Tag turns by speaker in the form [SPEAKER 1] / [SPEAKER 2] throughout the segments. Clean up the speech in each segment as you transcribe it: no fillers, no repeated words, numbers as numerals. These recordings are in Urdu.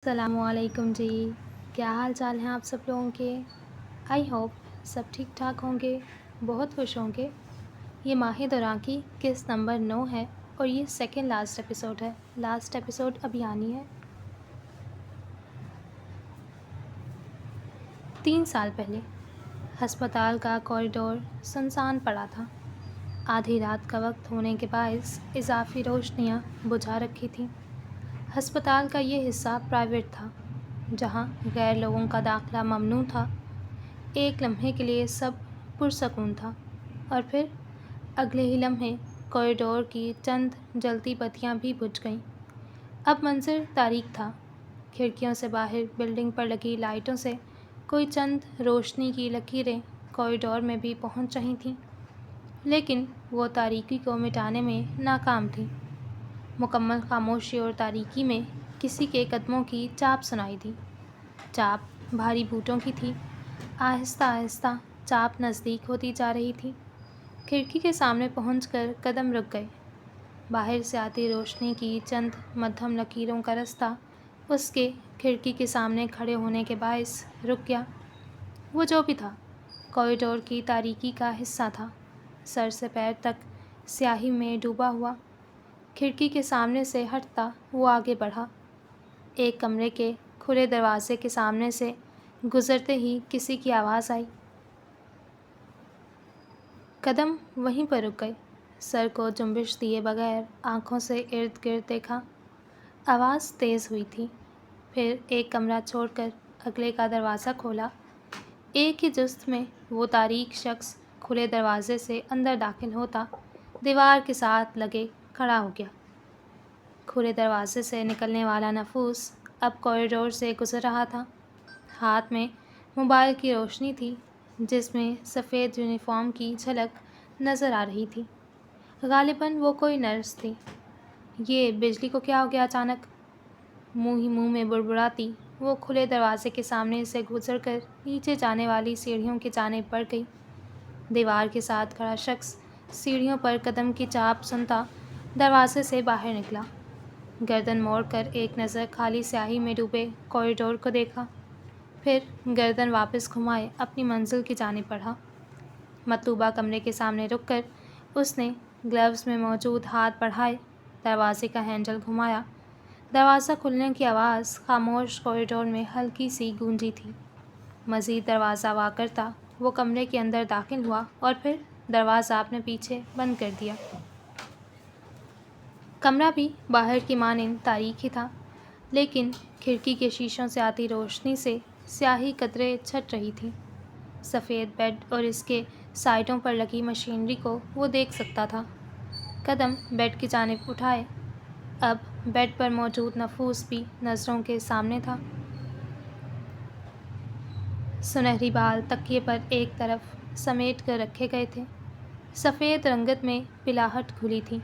[SPEAKER 1] السلام علیکم جی، کیا حال چال ہیں آپ سب لوگوں کے؟ آئی ہوپ سب ٹھیک ٹھاک ہوں گے، بہت خوش ہوں گے۔ یہ ماہ دوراں کی قسط نمبر 9 ہے اور یہ سیکنڈ لاسٹ ایپیسوڈ ہے۔ لاسٹ ایپیسوڈ ابھی آنی ہے۔ 3 سال پہلے ہسپتال کا کوریڈور سنسان پڑا تھا۔ آدھی رات کا وقت ہونے کے باعث اضافی روشنیاں بجھا رکھی تھیں۔ ہسپتال کا یہ حصہ پرائیویٹ تھا، جہاں غیر لوگوں کا داخلہ ممنوع تھا۔ ایک لمحے کے لیے سب پرسکون تھا اور پھر اگلے ہی لمحے کوریڈور کی چند جلتی بتیاں بھی بجھ گئیں۔ اب منظر تاریک تھا۔ کھڑکیوں سے باہر بلڈنگ پر لگی لائٹوں سے کوئی چند روشنی کی لکیریں کوریڈور میں بھی پہنچ رہی تھیں، لیکن وہ تاریکی کو مٹانے میں ناکام تھیں۔ مکمل خاموشی اور تاریکی میں کسی کے قدموں کی چاپ سنائی دی۔ چاپ بھاری بوٹوں کی تھی۔ آہستہ آہستہ چاپ نزدیک ہوتی جا رہی تھی۔ کھڑکی کے سامنے پہنچ کر قدم رک گئے۔ باہر سے آتی روشنی کی چند مدھم لکیروں کا رستہ اس کے کھڑکی کے سامنے کھڑے ہونے کے باعث رک گیا۔ وہ جو بھی تھا، کوریڈور کی تاریکی کا حصہ تھا، سر سے پیر تک سیاہی میں ڈوبا ہوا۔ کھڑکی کے سامنے سے ہٹتا وہ آگے بڑھا۔ ایک کمرے کے کھلے دروازے کے سامنے سے گزرتے ہی کسی کی آواز آئی۔ قدم وہیں پر رک گئے، سر کو جنبش دیے بغیر آنکھوں سے ارد گرد دیکھا۔ آواز تیز ہوئی تھی۔ پھر ایک کمرہ چھوڑ کر اگلے کا دروازہ کھولا۔ ایک ہی جست میں وہ تاریک شخص کھلے دروازے سے اندر داخل ہوتا دیوار کے ساتھ لگے کھڑا ہو گیا۔ کھلے دروازے سے نکلنے والا نفوس اب کوریڈور سے گزر رہا تھا۔ ہاتھ میں موبائل کی روشنی تھی، جس میں سفید یونیفارم کی جھلک نظر آ رہی تھی۔ غالباً وہ کوئی نرس تھی۔ یہ بجلی کو کیا ہو گیا اچانک؟ منہ ہی منہ میں بڑبڑاتی وہ کھلے دروازے کے سامنے سے گزر کر نیچے جانے والی سیڑھیوں کی جانب بڑھ گئی۔ دیوار کے ساتھ کھڑا شخص سیڑھیوں پر قدم کی چاپ سنتا دروازے سے باہر نکلا۔ گردن موڑ کر ایک نظر خالی سیاہی میں ڈوبے کوریڈور کو دیکھا، پھر گردن واپس گھمائے اپنی منزل کی جانب بڑھا۔ مطلوبہ کمرے کے سامنے رک کر اس نے گلوز میں موجود ہاتھ بڑھائے، دروازے کا ہینڈل گھمایا۔ دروازہ کھلنے کی آواز خاموش کوریڈور میں ہلکی سی گونجی تھی۔ مزید دروازہ وا کرتا وہ کمرے کے اندر داخل ہوا اور پھر دروازہ اپنے پیچھے بند کر دیا۔ کمرہ بھی باہر کی مانند تاریک ہی تھا، لیکن کھڑکی کے شیشوں سے آتی روشنی سے سیاہی قطرے چھٹ رہی تھی۔ سفید بیڈ اور اس کے سائڈوں پر لگی مشینری کو وہ دیکھ سکتا تھا۔ قدم بیڈ کی جانب اٹھائے۔ اب بیڈ پر موجود نفوس بھی نظروں کے سامنے تھا۔ سنہری بال تکیے پر ایک طرف سمیٹ کر رکھے گئے تھے۔ سفید رنگت میں پلاہٹ کھلی تھی۔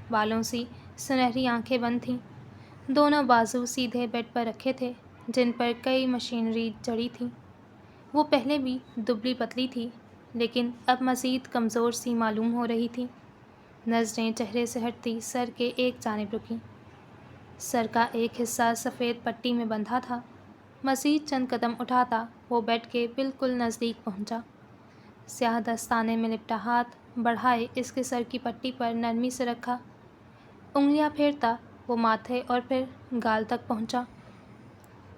[SPEAKER 1] بالوں سی سنہری آنکھیں بند تھیں۔ دونوں بازو سیدھے بیڈ پر رکھے تھے، جن پر کئی مشینری جڑی تھیں۔ وہ پہلے بھی دبلی پتلی تھی، لیکن اب مزید کمزور سی معلوم ہو رہی تھی۔ نظریں چہرے سے ہٹتی سر کے ایک جانب رکیں۔ سر کا ایک حصہ سفید پٹی میں بندھا تھا۔ مزید چند قدم اٹھاتا وہ بیڈ کے بالکل نزدیک پہنچا۔ سیاہ دستانے میں لپٹا ہاتھ بڑھائے اس کے سر کی پٹی پر نرمی سے رکھا۔ انگلیاں پھیرتا وہ ماتھے اور پھر گال تک پہنچا۔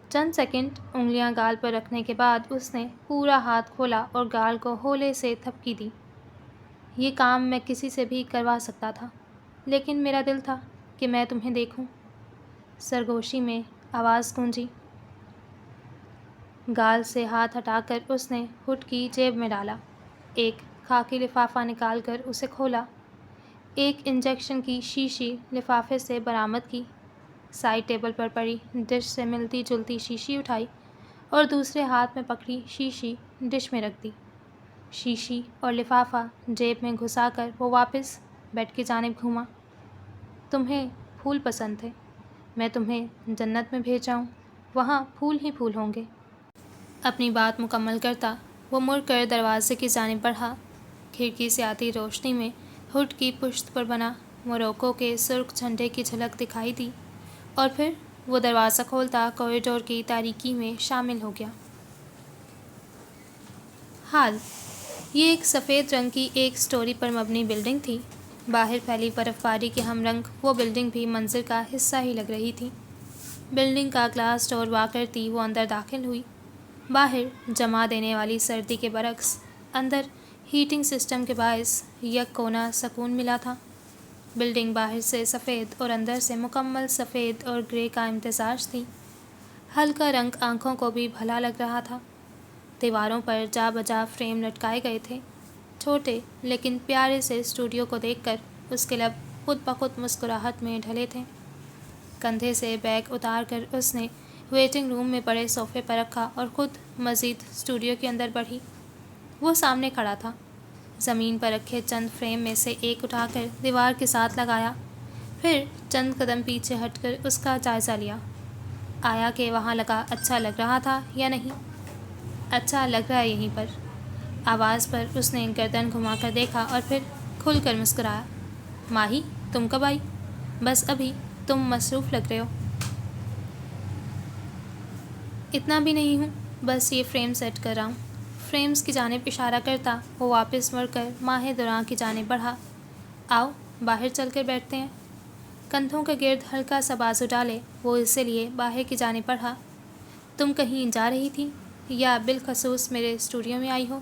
[SPEAKER 1] چند سیکنڈ انگلیاں گال پر رکھنے کے بعد اس نے پورا ہاتھ کھولا اور گال کو ہولے سے تھپکی دی۔ یہ کام میں کسی سے بھی کروا سکتا تھا، لیکن میرا دل تھا کہ میں تمہیں دیکھوں۔ سرگوشی میں آواز گونجی۔ گال سے ہاتھ ہٹا کر اس نے ہڈ کی جیب میں ڈالا، ایک خاکی لفافہ نکال کر اسے کھولا۔ ایک انجیکشن کی شیشی لفافے سے برآمد کی۔ سائڈ ٹیبل پر پڑی ڈش سے ملتی جلتی شیشی اٹھائی اور دوسرے ہاتھ میں پکڑی شیشی ڈش میں رکھ دی۔ شیشی اور لفافہ جیب میں گھسا کر وہ واپس بیڈ کی جانب گھوما۔ تمہیں پھول پسند تھے، میں تمہیں جنت میں بھیجا ہوں، وہاں پھول ہی پھول ہوں گے۔ اپنی بات مکمل کرتا وہ مڑ کر دروازے کی جانب بڑھا۔ کھڑکی سے آتی روشنی میں ہڈ کی پشت پر بنا موروکو کے سرخ جھنڈے کی جھلک دکھائی دی اور پھر وہ دروازہ کھولتا کوریڈور کی تاریکی میں شامل ہو گیا۔ حال یہ ایک سفید رنگ کی ایک سٹوری پر مبنی بلڈنگ تھی۔ باہر پھیلی برف باری کے ہم رنگ وہ بلڈنگ بھی منظر کا حصہ ہی لگ رہی تھی۔ بلڈنگ کا گلاس ڈور وا کرتی وہ اندر داخل ہوئی۔ باہر جما دینے والی سردی کے برعکس اندر ہیٹنگ سسٹم کے باعث یک کونا سکون ملا تھا۔ بلڈنگ باہر سے سفید اور اندر سے مکمل سفید اور گرے کا امتزاج تھی۔ ہلکا رنگ آنکھوں کو بھی بھلا لگ رہا تھا۔ دیواروں پر جا بجا فریم لٹکائے گئے تھے۔ چھوٹے لیکن پیارے سے اسٹوڈیو کو دیکھ کر اس کے لب خود بخود مسکراہٹ میں ڈھلے تھے۔ کندھے سے بیگ اتار کر اس نے ویٹنگ روم میں پڑے صوفے پر رکھا اور خود مزید اسٹوڈیو کے اندر بڑھی۔ وہ سامنے کھڑا تھا۔ زمین پر رکھے چند فریم میں سے ایک اٹھا کر دیوار کے ساتھ لگایا، پھر چند قدم پیچھے ہٹ کر اس کا جائزہ لیا۔ آیا کہ وہاں لگا اچھا لگ رہا تھا یا نہیں؟ اچھا لگ رہا ہے یہیں پر۔ آواز پر اس نے گردن گھما کر دیکھا اور پھر کھل کر مسکرایا۔ ماہی، تم کب آئی؟ بس ابھی، تم مصروف لگ رہے ہو۔ اتنا بھی نہیں ہوں، بس یہ فریم سیٹ کر رہا ہوں۔ فریمز کی جانب اشارہ کرتا وہ واپس مڑ کر ماہ دراں کی جانب بڑھا۔ آؤ، باہر چل کر بیٹھتے ہیں۔ کندھوں کے گرد ہلکا سا بازو ڈالے وہ اسے لیے باہر کی جانب بڑھا۔ تم کہیں جا رہی تھی یا بالخصوص میرے اسٹوڈیو میں آئی ہو؟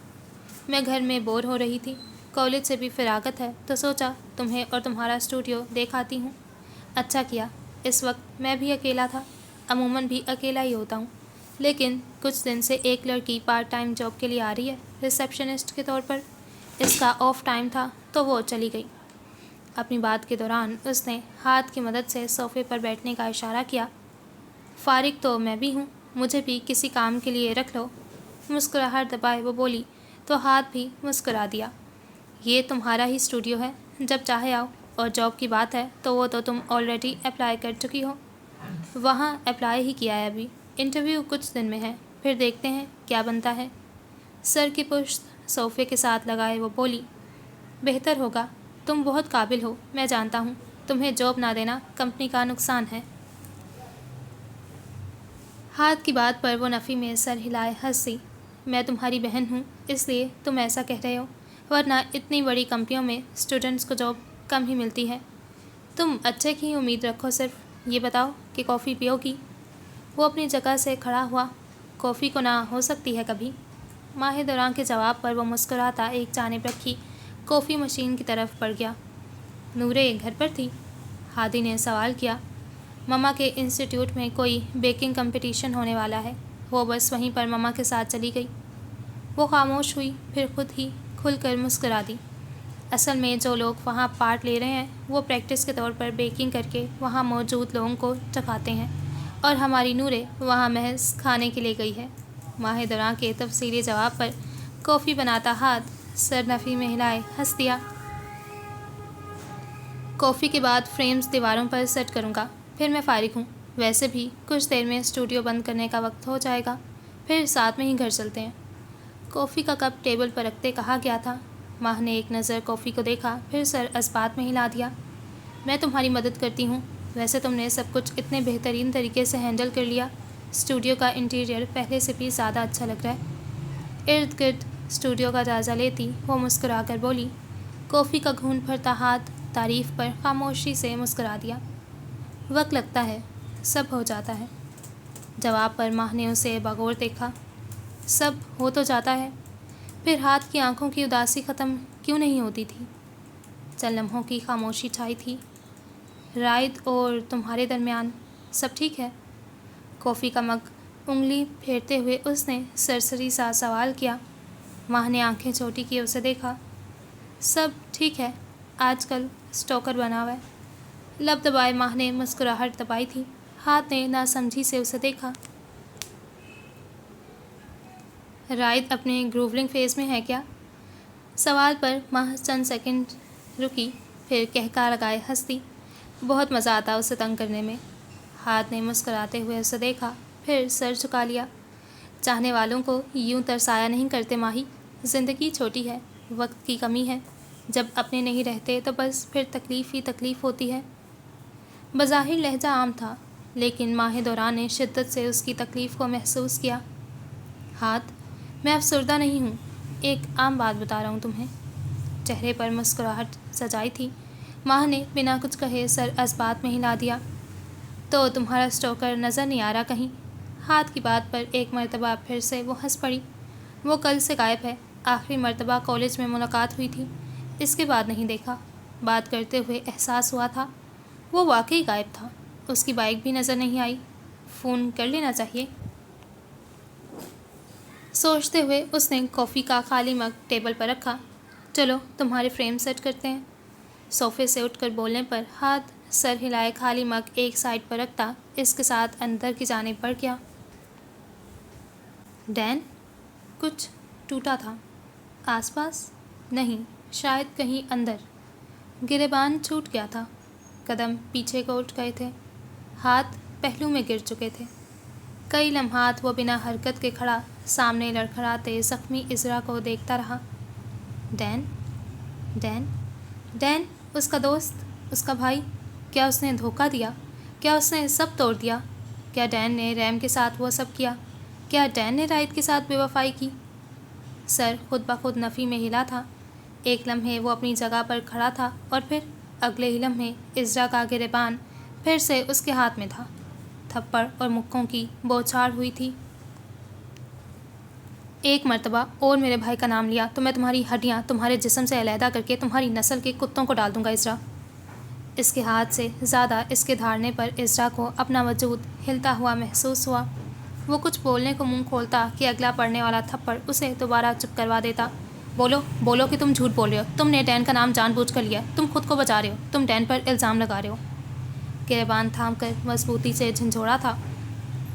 [SPEAKER 1] میں گھر میں بور ہو رہی تھی، کالج سے بھی فراغت ہے تو سوچا تمہیں اور تمہارا اسٹوڈیو دیکھ آتی ہوں۔ اچھا کیا، اس وقت میں بھی اکیلا تھا۔ عموماً بھی اکیلا ہی ہوتا ہوں، لیکن کچھ دن سے ایک لڑکی پارٹ ٹائم جاب کے لیے آ رہی ہے، ریسیپشنسٹ کے طور پر۔ اس کا آف ٹائم تھا تو وہ چلی گئی۔ اپنی بات کے دوران اس نے ہاتھ کی مدد سے صوفے پر بیٹھنے کا اشارہ کیا۔ فارغ تو میں بھی ہوں، مجھے بھی کسی کام کے لیے رکھ لو۔ مسکراہٹ دبائے وہ بولی تو ہاتھ بھی مسکرا دیا۔ یہ تمہارا ہی اسٹوڈیو ہے، جب چاہے آؤ، اور جاب کی بات ہے تو وہ تو تم آلریڈی اپلائی کر چکی ہو۔ وہاں اپلائی ہی کیا ہے ابھی، انٹرویو کچھ دن میں ہے، پھر دیکھتے ہیں کیا بنتا ہے۔ سر کی پشت صوفے کے ساتھ لگائے وہ بولی، بہتر ہوگا، تم بہت قابل ہو، میں جانتا ہوں، تمہیں جاب نہ دینا کمپنی کا نقصان ہے۔ ہاتھ کی بات پر وہ نفی میں سر ہلائے ہنسی۔ میں تمہاری بہن ہوں اس لیے تم ایسا کہہ رہے ہو، ورنہ اتنی بڑی کمپنیوں میں اسٹوڈنٹس کو جاب کم ہی ملتی ہے۔ تم اچھے کی امید رکھو، صرف یہ بتاؤ کہ کافی پیو گی؟ وہ اپنی جگہ سے کھڑا ہوا۔ کافی کو نہ ہو سکتی ہے کبھی؟ ماہ دراں کے جواب پر وہ مسکراتا ایک جانب رکھی کافی مشین کی طرف بڑھ گیا۔ نورے گھر پر تھی؟ ہادی نے سوال کیا۔ مما کے انسٹیٹیوٹ میں کوئی بیکنگ کمپٹیشن ہونے والا ہے، وہ بس وہیں پر مما کے ساتھ چلی گئی۔ وہ خاموش ہوئی، پھر خود ہی کھل کر مسکرا دی۔ اصل میں جو لوگ وہاں پارٹ لے رہے ہیں وہ پریکٹس کے طور پر بیکنگ کر کے وہاں موجود لوگوں کو چکھاتے ہیں، اور ہماری نورے وہاں محض کھانے کے لیے گئی ہے۔ ماہ دراں کے تفصیلی جواب پر کافی بناتا ہاتھ سر نفی میں ہلائے ہنس دیا۔ کافی کے بعد فریمز دیواروں پر سیٹ کروں گا، پھر میں فارغ ہوں۔ ویسے بھی کچھ دیر میں اسٹوڈیو بند کرنے کا وقت ہو جائے گا، پھر ساتھ میں ہی گھر چلتے ہیں۔ کافی کا کپ ٹیبل پر رکھتے کہا گیا تھا۔ ماہ نے ایک نظر کافی کو دیکھا، پھر سر اسبات میں ہلا دیا۔ میں تمہاری مدد کرتی ہوں، ویسے تم نے سب کچھ اتنے بہترین طریقے سے ہینڈل کر لیا۔ اسٹوڈیو کا انٹیریئر پہلے سے بھی زیادہ اچھا لگ رہا ہے۔ ارد گرد اسٹوڈیو کا جائزہ لیتی وہ مسکرا کر بولی۔ کافی کا گھونٹ بھرتا ہاتھ تعریف پر خاموشی سے مسکرا دیا۔ وقت لگتا ہے، سب ہو جاتا ہے۔ جواب پر ماہ نے اسے بغور دیکھا۔ سب ہو تو جاتا ہے، پھر ہاتھ کی آنکھوں کی اداسی ختم کیوں نہیں ہوتی تھی؟ چند لمحوں کی خاموشی چھائی تھی۔ رائد اور تمہارے درمیان سب ٹھیک ہے؟ کافی کا مگ انگلی پھیرتے ہوئے اس نے سرسری سا سوال کیا۔ ماہ نے آنکھیں چھوٹی کیے اسے دیکھا۔ سب ٹھیک ہے، آج کل اسٹاکر بنا ہوا ہے۔ لب دبائے ماہ نے مسکراہٹ دبائی تھی۔ ہاتھ نے ناسمجھی سے اسے دیکھا۔ رائد اپنے گروولنگ فیز میں ہے کیا؟ سوال پر ماہ چند سیکنڈ رکی، پھر کہکا لگائے ہنس دی۔ بہت مزہ آتا اسے تنگ کرنے میں۔ ہاتھ نے مسکراتے ہوئے اسے دیکھا، پھر سر جھکا لیا۔ چاہنے والوں کو یوں ترسایا نہیں کرتے ماہی، زندگی چھوٹی ہے، وقت کی کمی ہے، جب اپنے نہیں رہتے تو بس پھر تکلیف ہی تکلیف ہوتی ہے۔ بظاہر لہجہ عام تھا، لیکن ماہ دوران نے شدت سے اس کی تکلیف کو محسوس کیا۔ ہاتھ: میں افسردہ نہیں ہوں، ایک عام بات بتا رہا ہوں تمہیں۔ چہرے پر مسکراہٹ سجائی تھی۔ ماہ نے بنا کچھ کہے سر اس بات میں ہلا دیا۔ تو تمہارا اسٹوکر نظر نہیں آ رہا کہیں؟ ہاتھ کی بات پر ایک مرتبہ پھر سے وہ ہنس پڑی۔ وہ کل سے غائب ہے، آخری مرتبہ کالج میں ملاقات ہوئی تھی، اس کے بعد نہیں دیکھا۔ بات کرتے ہوئے احساس ہوا تھا وہ واقعی غائب تھا۔ اس کی بائک بھی نظر نہیں آئی۔ فون کر لینا چاہیے۔ سوچتے ہوئے اس نے کافی کا خالی مگ ٹیبل پر رکھا۔ چلو تمہارے فریم سیٹ کرتے ہیں۔ صوفے سے اٹھ کر بولنے پر ہاتھ سر ہلائے خالی مگ ایک سائڈ پر رکھتا، اس کے ساتھ اندر کی جانب بڑھ گیا۔ ڈین؟ کچھ ٹوٹا تھا آس پاس؟ نہیں، شاید کہیں اندر۔ گریبان چھوٹ گیا تھا، قدم پیچھے کو اٹھ گئے تھے، ہاتھ پہلو میں گر چکے تھے۔ کئی لمحات وہ بنا حرکت کے کھڑا سامنے لڑکھڑاتے زخمی عذرا کو دیکھتا رہا۔ ڈین؟ ڈین؟ ڈین اس کا دوست، اس کا بھائی؟ کیا اس نے دھوکہ دیا؟ کیا اس نے سب توڑ دیا؟ کیا ڈین نے ریم کے ساتھ وہ سب کیا؟ کیا ڈین نے رائد کے ساتھ بے وفائی کی؟ سر خود بخود نفی میں ہلا تھا۔ ایک لمحے وہ اپنی جگہ پر کھڑا تھا اور پھر اگلے ہی لمحے عذرا کا گریبان پھر سے اس کے ہاتھ میں تھا۔ تھپڑ اور مکوں کی بوچھاڑ ہوئی تھی۔ ایک مرتبہ اور میرے بھائی کا نام لیا تو میں تمہاری ہڈیاں تمہارے جسم سے علیحدہ کر کے تمہاری نسل کے کتوں کو ڈال دوں گا عذرا۔ اس کے ہاتھ سے زیادہ اس کے دھاڑنے پر عذرا کو اپنا وجود ہلتا ہوا محسوس ہوا۔ وہ کچھ بولنے کو منہ کھولتا کہ اگلا پڑنے والا تھپڑ اسے دوبارہ چپ کروا دیتا۔ بولو بولو کہ تم جھوٹ بول رہے ہو، تم نے ڈین کا نام جان بوجھ کر لیا، تم خود کو بچا رہے ہو، تم ڈین پر الزام لگا رہے ہو۔ گریبان تھام کر مضبوطی سے جھنجھوڑا تھا۔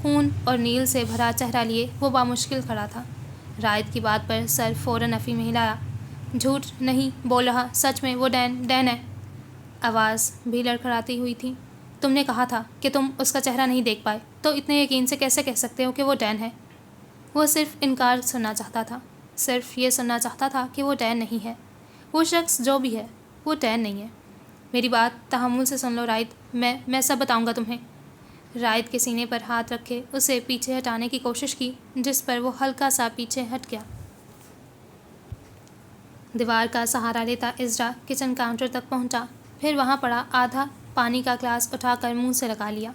[SPEAKER 1] خون اور نیل سے بھرا چہرہ لیے وہ بامشکل کھڑا تھا۔ رائد کی بات پر سر فوراً نفی میں ہلایا۔ جھوٹ نہیں بول رہا، سچ میں وہ ڈین ہے۔ آواز بھی لڑکھڑاتی ہوئی تھی۔ تم نے کہا تھا کہ تم اس کا چہرہ نہیں دیکھ پائے، تو اتنے یقین سے کیسے کہہ سکتے ہو کہ وہ ڈین ہے؟ وہ صرف انکار سننا چاہتا تھا، صرف یہ سننا چاہتا تھا کہ وہ ڈین نہیں ہے۔ وہ شخص جو بھی ہے وہ ڈین نہیں ہے۔ میری بات تحمل سے سن لو رائد، میں سب بتاؤں گا تمہیں۔ رائد کے سینے پر ہاتھ رکھے اسے پیچھے ہٹانے کی کوشش کی، جس پر وہ ہلکا سا پیچھے ہٹ گیا۔ دیوار کا سہارا لیتا عذرا کچن کاؤنٹر تک پہنچا، پھر وہاں پڑا آدھا پانی کا گلاس اٹھا کر منہ سے لگا لیا۔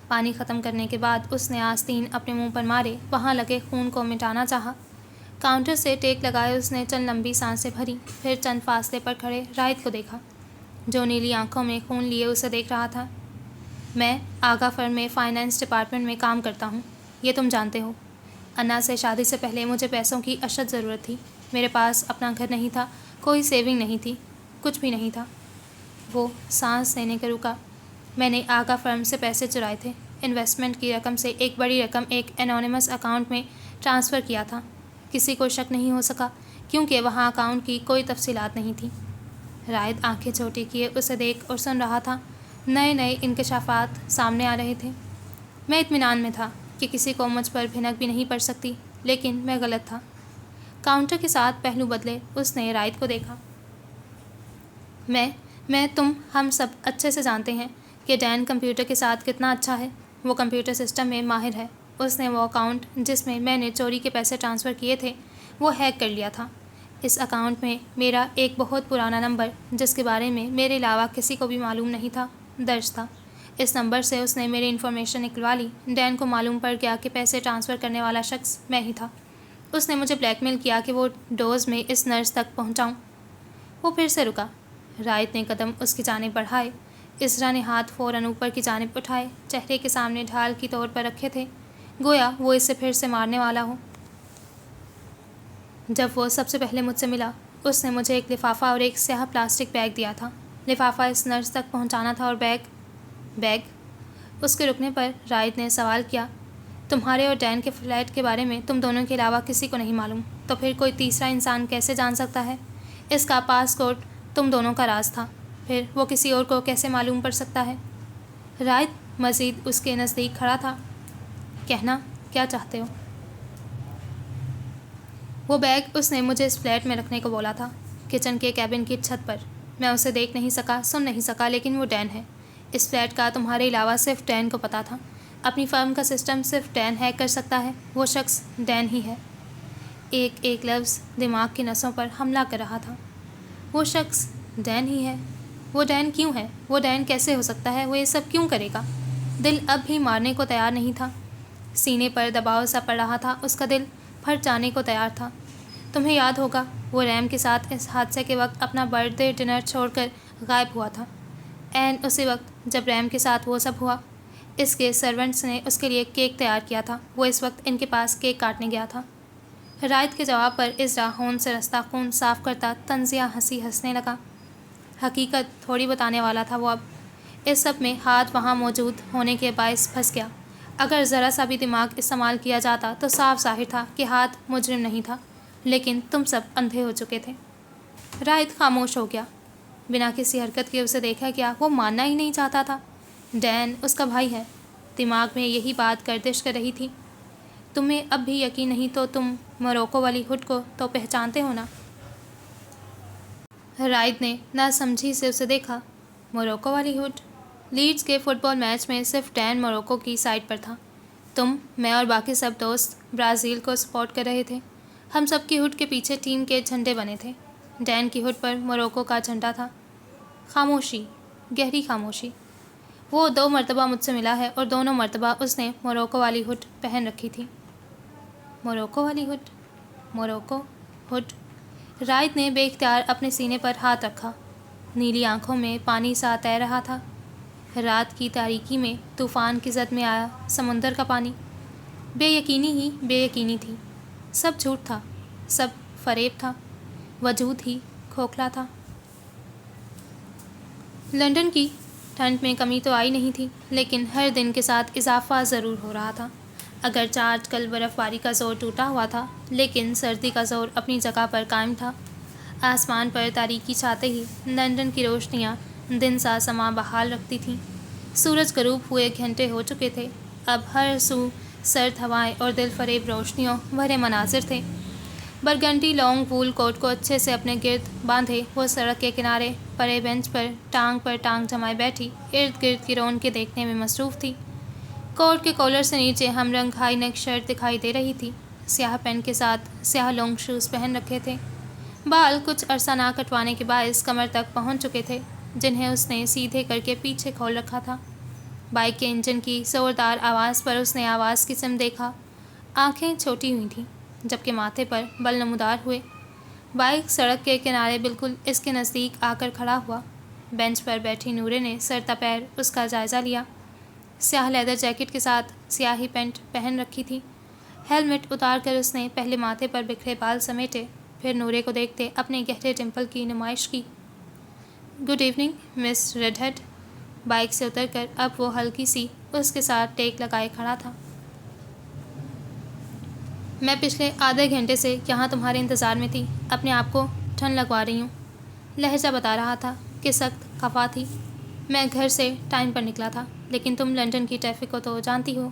[SPEAKER 1] پانی ختم کرنے کے بعد اس نے آستین اپنے منہ پر مارے وہاں لگے خون کو مٹانا چاہا۔ کاؤنٹر سے ٹیک لگائے اس نے چند لمبی سانسیں بھری، پھر چند فاصلے پر کھڑے رائد کو دیکھا، جو نیلی آنکھوں میں خون لیے اسے دیکھ رہا تھا۔ میں آگا فرم میں فائنانس ڈپارٹمنٹ میں کام کرتا ہوں، یہ تم جانتے ہو۔ انا سے شادی سے پہلے مجھے پیسوں کی اشد ضرورت تھی۔ میرے پاس اپنا گھر نہیں تھا، کوئی سیونگ نہیں تھی، کچھ بھی نہیں تھا۔ وہ سانس لینے کے رکا۔ میں نے آگا فرم سے پیسے چرائے تھے، انویسٹمنٹ کی رقم سے ایک بڑی رقم ایک انونیمس اکاؤنٹ میں ٹرانسفر کیا تھا۔ کسی کو شک نہیں ہو سکا کیونکہ وہاں اکاؤنٹ کی کوئی تفصیلات نہیں تھیں۔ رائد آنکھیں چھوٹی کیے اسے دیکھ اور سن رہا تھا۔ نئے نئے انکشافات سامنے آ رہے تھے۔ میں اطمینان میں تھا کہ کسی کو مجھ پر بھنک بھی نہیں پڑ سکتی، لیکن میں غلط تھا۔ کاؤنٹر کے ساتھ پہلو بدلے اس نے رائد کو دیکھا۔ تم ہم سب اچھے سے جانتے ہیں کہ ڈین کمپیوٹر کے ساتھ کتنا اچھا ہے۔ وہ کمپیوٹر سسٹم میں ماہر ہے۔ اس نے وہ اکاؤنٹ جس میں میں نے چوری کے پیسے ٹرانسفر کیے تھے وہ ہیک کر لیا تھا۔ اس اکاؤنٹ میں میرا ایک بہت پرانا نمبر، جس کے بارے میں میرے علاوہ کسی کو بھی معلوم نہیں تھا، درج تھا۔ اس نمبر سے اس نے میری انفارمیشن نکلوا لی۔ ڈین کو معلوم پڑ گیا کہ پیسے ٹرانسفر کرنے والا شخص میں ہی تھا۔ اس نے مجھے بلیک میل کیا کہ وہ ڈوز میں اس نرس تک پہنچاؤں۔ وہ پھر سے رکا۔ رائد نے قدم اس کی جانب بڑھائے۔ عذرا نے ہاتھ فوراً اوپر کی جانب اٹھائے، چہرے کے سامنے ڈھال کی طور پر رکھے تھے، گویا وہ اسے پھر سے مارنے والا ہو۔ جب وہ سب سے پہلے مجھ سے ملا، اس نے مجھے ایک لفافہ اور ایک سیاہ پلاسٹک بیگ دیا تھا۔ لفافہ اس نرس تک پہنچانا تھا اور بیگ۔ اس کے رکنے پر رائد نے سوال کیا، تمہارے اور ڈین کے فلیٹ کے بارے میں تم دونوں کے علاوہ کسی کو نہیں معلوم، تو پھر کوئی تیسرا انسان کیسے جان سکتا ہے؟ اس کا پاس کوڈ تم دونوں کا راز تھا، پھر وہ کسی اور کو کیسے معلوم پڑ سکتا ہے؟ رائد مزید اس کے نزدیک کھڑا تھا۔ کہنا کیا چاہتے ہو؟ وہ بیگ اس نے مجھے اس فلیٹ میں رکھنے کو بولا تھا، کچن کے کیبن کی چھت پر۔ میں اسے دیکھ نہیں سکا، سن نہیں سکا، لیکن وہ ڈین ہے۔ اس فلیٹ کا تمہارے علاوہ صرف ڈین کو پتہ تھا۔ اپنی فرم کا سسٹم صرف ڈین ہیک کر سکتا ہے، وہ شخص ڈین ہی ہے۔ ایک ایک لفظ دماغ کی نسوں پر حملہ کر رہا تھا۔ وہ شخص ڈین ہی ہے؟ وہ ڈین کیوں ہے؟ وہ ڈین کیسے ہو سکتا ہے؟ وہ یہ سب کیوں کرے گا؟ دل اب بھی مارنے کو تیار نہیں تھا۔ سینے پر دباؤ سا پڑ رہا تھا، اس کا دل پھٹ جانے کو تیار تھا۔ تمہیں یاد ہوگا وہ ریم کے ساتھ اس حادثے کے وقت اپنا برتھ ڈے ڈنر چھوڑ کر غائب ہوا تھا۔ عین اسی وقت جب ریم کے ساتھ وہ سب ہوا، اس کے سرونٹس نے اس کے لیے کیک تیار کیا تھا۔ وہ اس وقت ان کے پاس کیک کاٹنے گیا تھا۔ رائد کے جواب پر ازرا ہون سے رستہ خون صاف کرتا تنزیہ ہنسنے لگا۔ حقیقت تھوڑی بتانے والا تھا وہ اب۔ اس سب میں ہاتھ وہاں موجود ہونے کے باعث پھنس گیا۔ اگر ذرا سا بھی دماغ استعمال کیا جاتا تو صاف ظاہر تھا کہ ہاتھ مجرم نہیں تھا، لیکن تم سب اندھے ہو چکے تھے۔ رائد خاموش ہو گیا۔ بنا کسی حرکت کے اسے دیکھا گیا۔ وہ ماننا ہی نہیں چاہتا تھا۔ ڈین اس کا بھائی ہے۔ دماغ میں یہی بات گردش کر رہی تھی۔ تمہیں اب بھی یقین نہیں تو تم موروکو والی ہڈ کو تو پہچانتے ہو نا؟ رائد نے ناسمجھی سے اسے دیکھا۔ موروکو والی ہڈ؟ لیڈز کے فٹ بال میچ میں صرف ڈین موروکو کی سائڈ پر تھا۔ تم، میں اور باقی سب دوست برازیل کو سپورٹ کر رہے تھے۔ ہم سب کی ہڈ کے پیچھے ٹیم کے جھنڈے بنے تھے۔ ڈین کی ہڈ پر موروکو کا جھنڈا تھا۔ خاموشی، گہری خاموشی۔ وہ 2 مرتبہ مجھ سے ملا ہے اور دونوں مرتبہ اس نے موروکو والی ہڈ پہن رکھی تھی۔ موروکو والی ہڈ؟ موروکو ہڈ؟ رائد نے بے اختیار اپنے سینے پر ہاتھ رکھا۔ نیلی آنکھوں میں پانی سا تیر رہا تھا۔ رات کی تاریکی میں طوفان کی زد میں آیا سمندر کا پانی۔ بے یقینی ہی بے یقینی تھی۔ سب جھوٹ تھا، سب فریب تھا، وجود ہی کھوکھلا تھا۔ لندن کی ٹھنڈ میں کمی تو آئی نہیں تھی، لیکن ہر دن کے ساتھ اضافہ ضرور ہو رہا تھا۔ اگرچہ آج کل برف باری کا زور ٹوٹا ہوا تھا، لیکن سردی کا زور اپنی جگہ پر قائم تھا۔ آسمان پر تاریکی چھاتے ہی لندن کی روشنیاں دن سا سما بحال رکھتی تھیں۔ سورج غروب ہوئے گھنٹے ہو چکے تھے۔ اب ہر سو سرد ہوائیں اور دل فریب روشنیوں بھرے مناظر تھے۔ برگنڈی لانگ وول کوٹ کو اچھے سے اپنے گرد باندھے وہ سڑک کے کنارے پڑے بینچ پر ٹانگ جمائے بیٹھی ارد گرد کی رونقیں دیکھنے میں مصروف تھی۔ کوٹ کے کالر سے نیچے ہم رنگ ہائی نیک شرٹ دکھائی دے رہی تھی۔ سیاہ پینٹ کے ساتھ سیاہ لانگ شوز پہن رکھے تھے۔ بال کچھ عرصہ نہ کٹوانے کے باعث کمر تک پہنچ چکے تھے، جنہیں اس نے سیدھے کر کے پیچھے کھول رکھا تھا۔ بائک کے انجن کی زوردار آواز پر اس نے آواز کی سمت دیکھا۔ آنکھیں چھوٹی ہوئی تھیں، جبکہ ماتھے پر بل نمودار ہوئے۔ بائک سڑک کے کنارے بالکل اس کے نزدیک آ کر کھڑا ہوا۔ بینچ پر بیٹھی نورے نے سر تپیر اس کا جائزہ لیا۔ سیاہ لیدر جیکٹ کے ساتھ سیاہی پینٹ پہن رکھی تھی۔ ہیلمٹ اتار کر اس نے پہلے ماتھے پر بکھرے بال سمیٹے، پھر نورے کو دیکھتے اپنے گہرے ڈمپل کی نمائش کی۔ گڈ ایوننگ مس ریڈ ہیڈ۔ بائک سے اتر کر اب وہ ہلکی سی اس کے ساتھ ٹیک لگائے کھڑا تھا۔ میں پچھلے آدھے گھنٹے سے یہاں تمہارے انتظار میں تھی، اپنے آپ کو ٹھنڈ لگوا رہی ہوں۔ لہجہ بتا رہا تھا کہ سخت خفا تھی۔ میں گھر سے ٹائم پر نکلا تھا، لیکن تم لندن کی ٹریفک کو تو جانتی ہو۔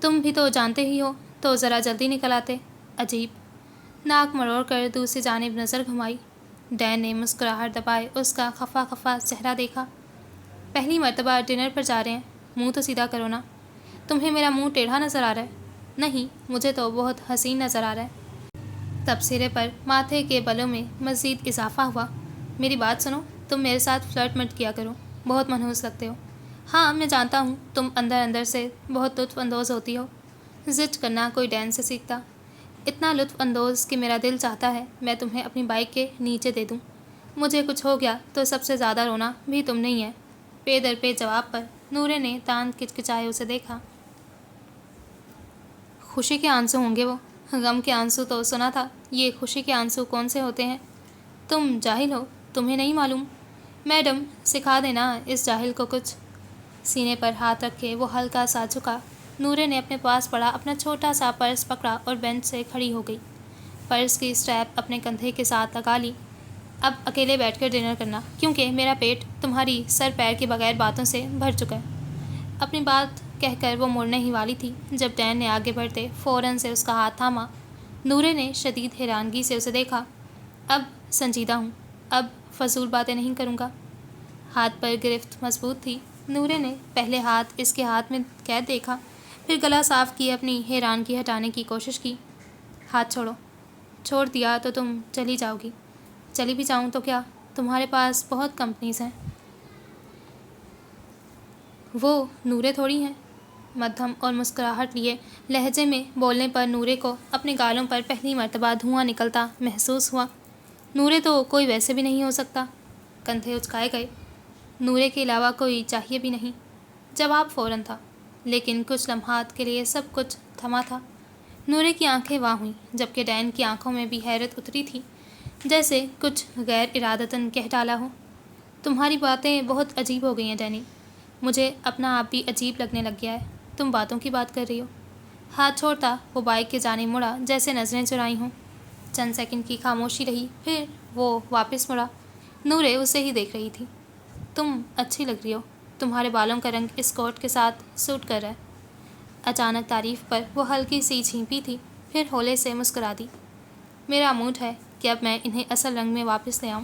[SPEAKER 1] تم بھی تو جانتے ہی ہو، تو ذرا جلدی نکل آتے۔ عجیب۔ ناک مروڑ کر دوسری جانب نظر گھمائی۔ ڈین نے مسکراہٹ دبائے اس کا خفا خفا چہرہ دیکھا۔ پہلی مرتبہ ڈنر پر جا رہے ہیں، منہ تو سیدھا کرو نا۔ تمہیں میرا منہ ٹیڑھا نظر آ رہا ہے؟ نہیں، مجھے تو بہت حسین نظر آ رہا ہے۔ تبصرے پر ماتھے کے بلوں میں مزید اضافہ ہوا۔ میری بات سنو، تم میرے ساتھ فلرٹ مت کیا کرو، بہت منحوس لگتے ہو۔ ہاں میں جانتا ہوں تم اندر اندر سے بہت لطف اندوز ہوتی ہو۔ ضد کرنا کوئی ڈین سے سیکھتا؟ اتنا لطف اندوز کہ میرا دل چاہتا ہے میں تمہیں اپنی بائک کے نیچے دے دوں۔ مجھے کچھ ہو گیا تو سب سے زیادہ رونا بھی تم نہیں ہے۔ پے در پے جواب پر نورے نے دانت کچکچائے اسے دیکھا۔ خوشی کے آنسو ہوں گے وہ، غم کے آنسو تو سنا تھا، یہ خوشی کے آنسو کون سے ہوتے ہیں؟ تم جاہل ہو، تمہیں نہیں معلوم؟ میڈم سکھا دینا اس جاہل کو کچھ۔ سینے پر ہاتھ رکھے وہ ہلکا سا جھکا۔ نورے نے اپنے پاس پڑا اپنا چھوٹا سا پرس پکڑا اور بینچ سے کھڑی ہو گئی۔ پرس کی اسٹریپ اپنے کندھے کے ساتھ لگا لی۔ اب اکیلے بیٹھ کر ڈنر کرنا، کیونکہ میرا پیٹ تمہاری سر پیر کے بغیر باتوں سے بھر چکا ہے۔ اپنی بات کہہ کر وہ مڑنے ہی والی تھی جب ڈین نے آگے بڑھتے فوراً سے اس کا ہاتھ تھاما۔ نورے نے شدید حیرانگی سے اسے دیکھا۔ اب سنجیدہ ہوں، اب فضول باتیں نہیں کروں گا۔ ہاتھ پر گرفت مضبوط تھی، نورے نے پہلے ہاتھ اس کے ہاتھ میں قید دیکھا، پھر گلا صاف کیے اپنی حیرانگی ہٹانے کی کوشش کی۔ ہاتھ چھوڑو۔ چھوڑ دیا تو تم چلی جاؤ گی۔ چلی بھی جاؤں تو کیا؟ تمہارے پاس بہت کمپنیز ہیں۔ وہ نورے تھوڑی ہیں۔ مدھم اور مسکراہٹ لیے لہجے میں بولنے پر نورے کو اپنے گالوں پر پہلی مرتبہ دھواں نکلتا محسوس ہوا۔ نورے تو کوئی ویسے بھی نہیں ہو سکتا۔ کندھے اچکائے گئے۔ نورے کے علاوہ کوئی چاہیے بھی نہیں۔ جواب فوراً تھا، لیکن کچھ لمحات کے لیے سب کچھ تھما تھا۔ نورے کی آنکھیں واں ہوئیں، جبکہ ڈین کی آنکھوں میں بھی حیرت اتری تھی، جیسے کچھ غیر ارادتاً کہہ ڈالا ہو۔ تمہاری باتیں بہت عجیب ہو گئی ہیں ڈینی۔ مجھے اپنا آپ بھی عجیب لگنے لگ گیا ہے۔ تم باتوں کی بات کر رہی ہو۔ ہاتھ چھوڑتا وہ بائک کی جانب مڑا جیسے نظریں چرائی ہوں۔ چند سیکنڈ کی خاموشی رہی، پھر وہ واپس مڑا۔ نورے اسے ہی دیکھ رہی تھی۔ تم اچھی لگ رہی ہو۔ تمہارے بالوں کا رنگ اس کوٹ کے ساتھ سوٹ کر رہا ہے۔ اچانک تعریف پر وہ ہلکی سی جھینپی تھی، پھر ہولے سے مسکرا دی۔ میرا موڈ ہے کہ اب میں انہیں اصل رنگ میں واپس لے آؤں۔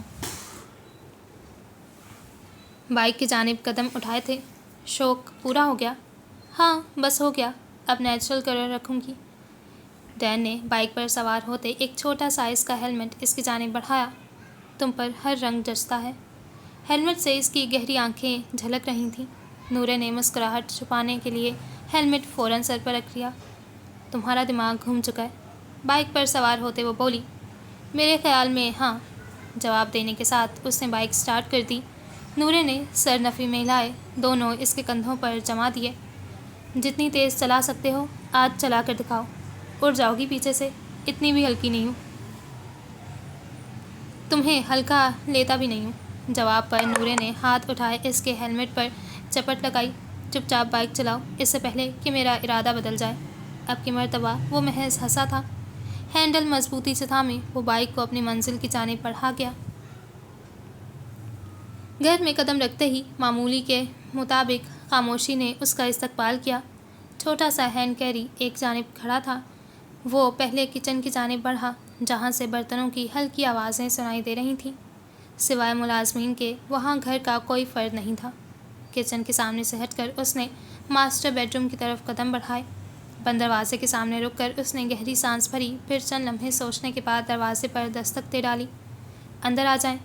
[SPEAKER 1] بائک کی جانب قدم اٹھائے تھے۔ شوق پورا ہو گیا؟ ہاں، بس ہو گیا۔ اب نیچرل کلر رکھوں گی۔ ڈین نے بائک پر سوار ہوتے ایک چھوٹا سائز کا ہیلمٹ اس کی جانب بڑھایا۔ تم پر ہر رنگ جچتا ہے۔ ہیلمٹ سے اس کی گہری آنکھیں جھلک رہی تھیں۔ نورے نے مسکراہٹ چھپانے کے لیے ہیلمٹ فوراً سر پر رکھ لیا۔ تمہارا دماغ گھوم چکا ہے۔ بائک پر سوار ہوتے وہ بولی۔ میرے خیال میں ہاں۔ جواب دینے کے ساتھ اس نے بائک سٹارٹ کر دی۔ نورے نے سر نفی میں ہلائے، دونوں اس کے کندھوں پر جما دیے۔ جتنی تیز چلا سکتے ہو آج چلا کر دکھاؤ۔ اڑ جاؤ گی پیچھے سے۔ اتنی بھی ہلکی نہیں ہوں۔ تمہیں ہلکا لیتا بھی نہیں ہوں۔ جواب پر نورے نے ہاتھ اٹھائے اس کے ہیلمٹ پر چپٹ لگائی۔ چپ چاپ بائک چلاؤ، اس سے پہلے کہ میرا ارادہ بدل جائے۔ اب کی مرتبہ وہ محض ہنسا تھا۔ ہینڈل مضبوطی سے تھامے وہ بائک کو اپنی منزل کی جانب بڑھا گیا۔ گھر میں قدم رکھتے ہی معمولی کے مطابق خاموشی نے اس کا استقبال کیا۔ چھوٹا سا ہینڈ کیری ایک جانب کھڑا تھا۔ وہ پہلے کچن کی جانب بڑھا، جہاں سے برتنوں کی ہلکی آوازیں سنائی دے رہی تھیں۔ سوائے ملازمین کے وہاں گھر کا کوئی فرد نہیں تھا۔ کچن کے سامنے سے ہٹ کر اس نے ماسٹر بیڈ روم کی طرف قدم بڑھائے۔ بند دروازے کے سامنے رک کر اس نے گہری سانس بھری، پھر چند لمحے سوچنے کے بعد دروازے پر دستک دے ڈالی۔ اندر آ جائیں۔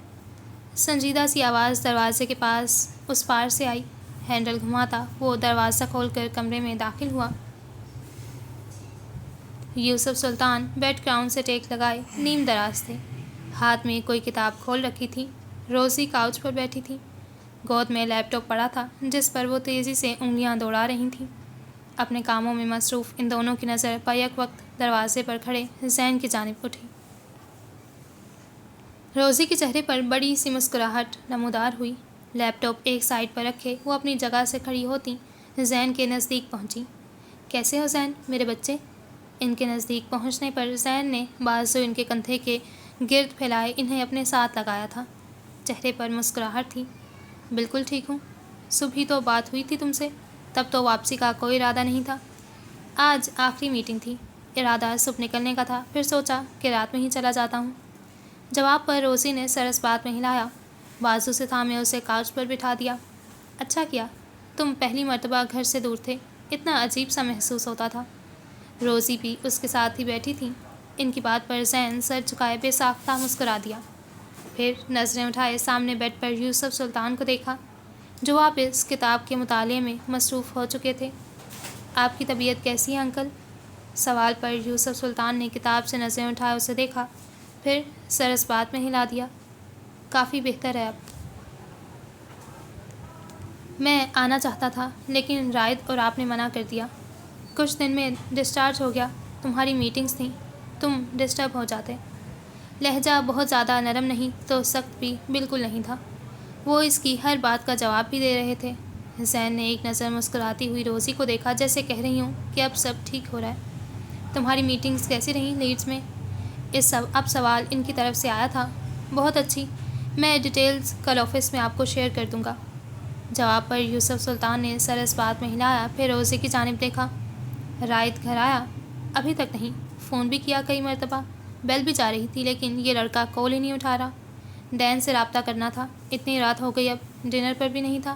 [SPEAKER 1] سنجیدہ سی آواز دروازے کے پاس اس پار سے آئی۔ ہینڈل گھماتا وہ دروازہ کھول کر کمرے میں داخل ہوا۔ یوسف سلطان بیڈ گراؤنڈ سے ٹیک لگائے نیم دراز تھے۔ ہاتھ میں کوئی کتاب کھول رکھی تھی۔ روزی کاؤچ پر بیٹھی تھی۔ گود میں لیپ ٹاپ پڑا تھا، جس پر وہ تیزی سے انگلیاں دوڑا رہی تھیں۔ اپنے کاموں میں مصروف ان دونوں کی نظر بیک وقت دروازے پر کھڑے زین کی جانب اٹھی۔ روزی کے چہرے پر بڑی سی مسکراہٹ نمودار ہوئی۔ لیپ ٹاپ ایک سائڈ پر رکھے وہ اپنی جگہ سے کھڑی ہوتی زین کے نزدیک پہنچی۔ کیسے ہو زین، میرے بچے؟ ان کے نزدیک پہنچنے پر زین نے بازو ان کے کندھے کے گرد پھیلائے انہیں اپنے ساتھ لگایا تھا۔ چہرے پر مسکراہٹ تھی۔ بالکل ٹھیک ہوں۔ صبح ہی تو بات ہوئی تھی تم سے، تب تو واپسی کا کوئی ارادہ نہیں تھا۔ آج آخری میٹنگ تھی۔ ارادہ صبح نکلنے کا تھا، پھر سوچا کہ رات میں ہی چلا جاتا ہوں۔ جواب پر روزی نے سر اس بات میں ہلایا، بازو سے تھامے اسے کاؤچ پر بٹھا دیا۔ اچھا کیا، تم پہلی مرتبہ گھر سے دور تھے، اتنا عجیب سا محسوس ہوتا تھا۔ روزی بھی اس کے ساتھ ہی بیٹھی تھی۔ ان کی بات پر زین سر جھکائے بے ساختہ مسکرا دیا، پھر نظریں اٹھائے سامنے بیڈ پر یوسف سلطان کو دیکھا، جو آپ اس کتاب کے مطالعے میں مصروف ہو چکے تھے۔ آپ کی طبیعت کیسی ہے انکل؟ سوال پر یوسف سلطان نے کتاب سے نظریں اٹھائے اسے دیکھا، پھر سر اس بات میں ہلا دیا۔ کافی بہتر ہے اب۔ میں آنا چاہتا تھا، لیکن رائد اور آپ نے منع کر دیا۔ کچھ دن میں ڈسچارج ہو گیا، تمہاری میٹنگز تھیں، تم ڈسٹرب ہو جاتے۔ لہجہ بہت زیادہ نرم نہیں تو سخت بھی بالکل نہیں تھا۔ وہ اس کی ہر بات کا جواب بھی دے رہے تھے۔ زین نے ایک نظر مسکراتی ہوئی روزی کو دیکھا، جیسے کہہ رہی ہوں کہ اب سب ٹھیک ہو رہا ہے۔ تمہاری میٹنگز کیسی رہیں لیڈز میں؟ اب سوال ان کی طرف سے آیا تھا۔ بہت اچھی، میں ڈیٹیلز کل آفس میں آپ کو شیئر کر دوں گا۔ جواب پر یوسف سلطان نے سر اس بات میں ہلایا، پھر روزی کی جانب دیکھا۔ رائد گھر آیا؟ ابھی تک نہیں، فون بھی کیا کئی مرتبہ، بیل بھی جا رہی تھی، لیکن یہ لڑکا کال ہی نہیں اٹھا رہا۔ ڈین سے رابطہ کرنا تھا، اتنی رات ہو گئی اب ڈنر پر بھی نہیں تھا۔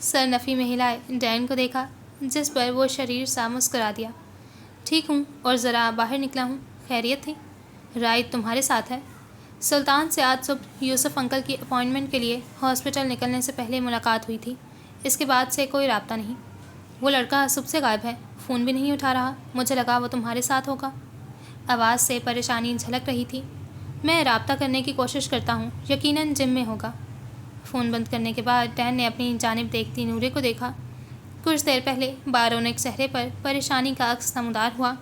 [SPEAKER 1] سر نفی میں ہلائے ڈین کو دیکھا، جس پر وہ شریر سا مسکرا دیا۔ ٹھیک ہوں، اور ذرا باہر نکلا ہوں۔ خیریت تھی؟ رائد تمہارے ساتھ ہے؟ سلطان سے آج صبح یوسف انکل کی اپائنٹمنٹ کے لیے ہاسپٹل نکلنے سے پہلے ملاقات ہوئی تھی۔ اس کے بعد سے کوئی رابطہ نہیں۔ وہ لڑکا صبح سے غائب ہے، فون بھی نہیں اٹھا رہا۔ مجھے لگا وہ تمہارے ساتھ ہوگا۔ آواز سے پریشانی جھلک رہی تھی۔ میں رابطہ کرنے کی کوشش کرتا ہوں، یقیناً جم میں ہوگا۔ فون بند کرنے کے بعد ڈین نے اپنی جانب دیکھتی نورے کو دیکھا۔ کچھ دیر پہلے بارونق چہرے پر پریشانی کا عکس نمودار ہوا۔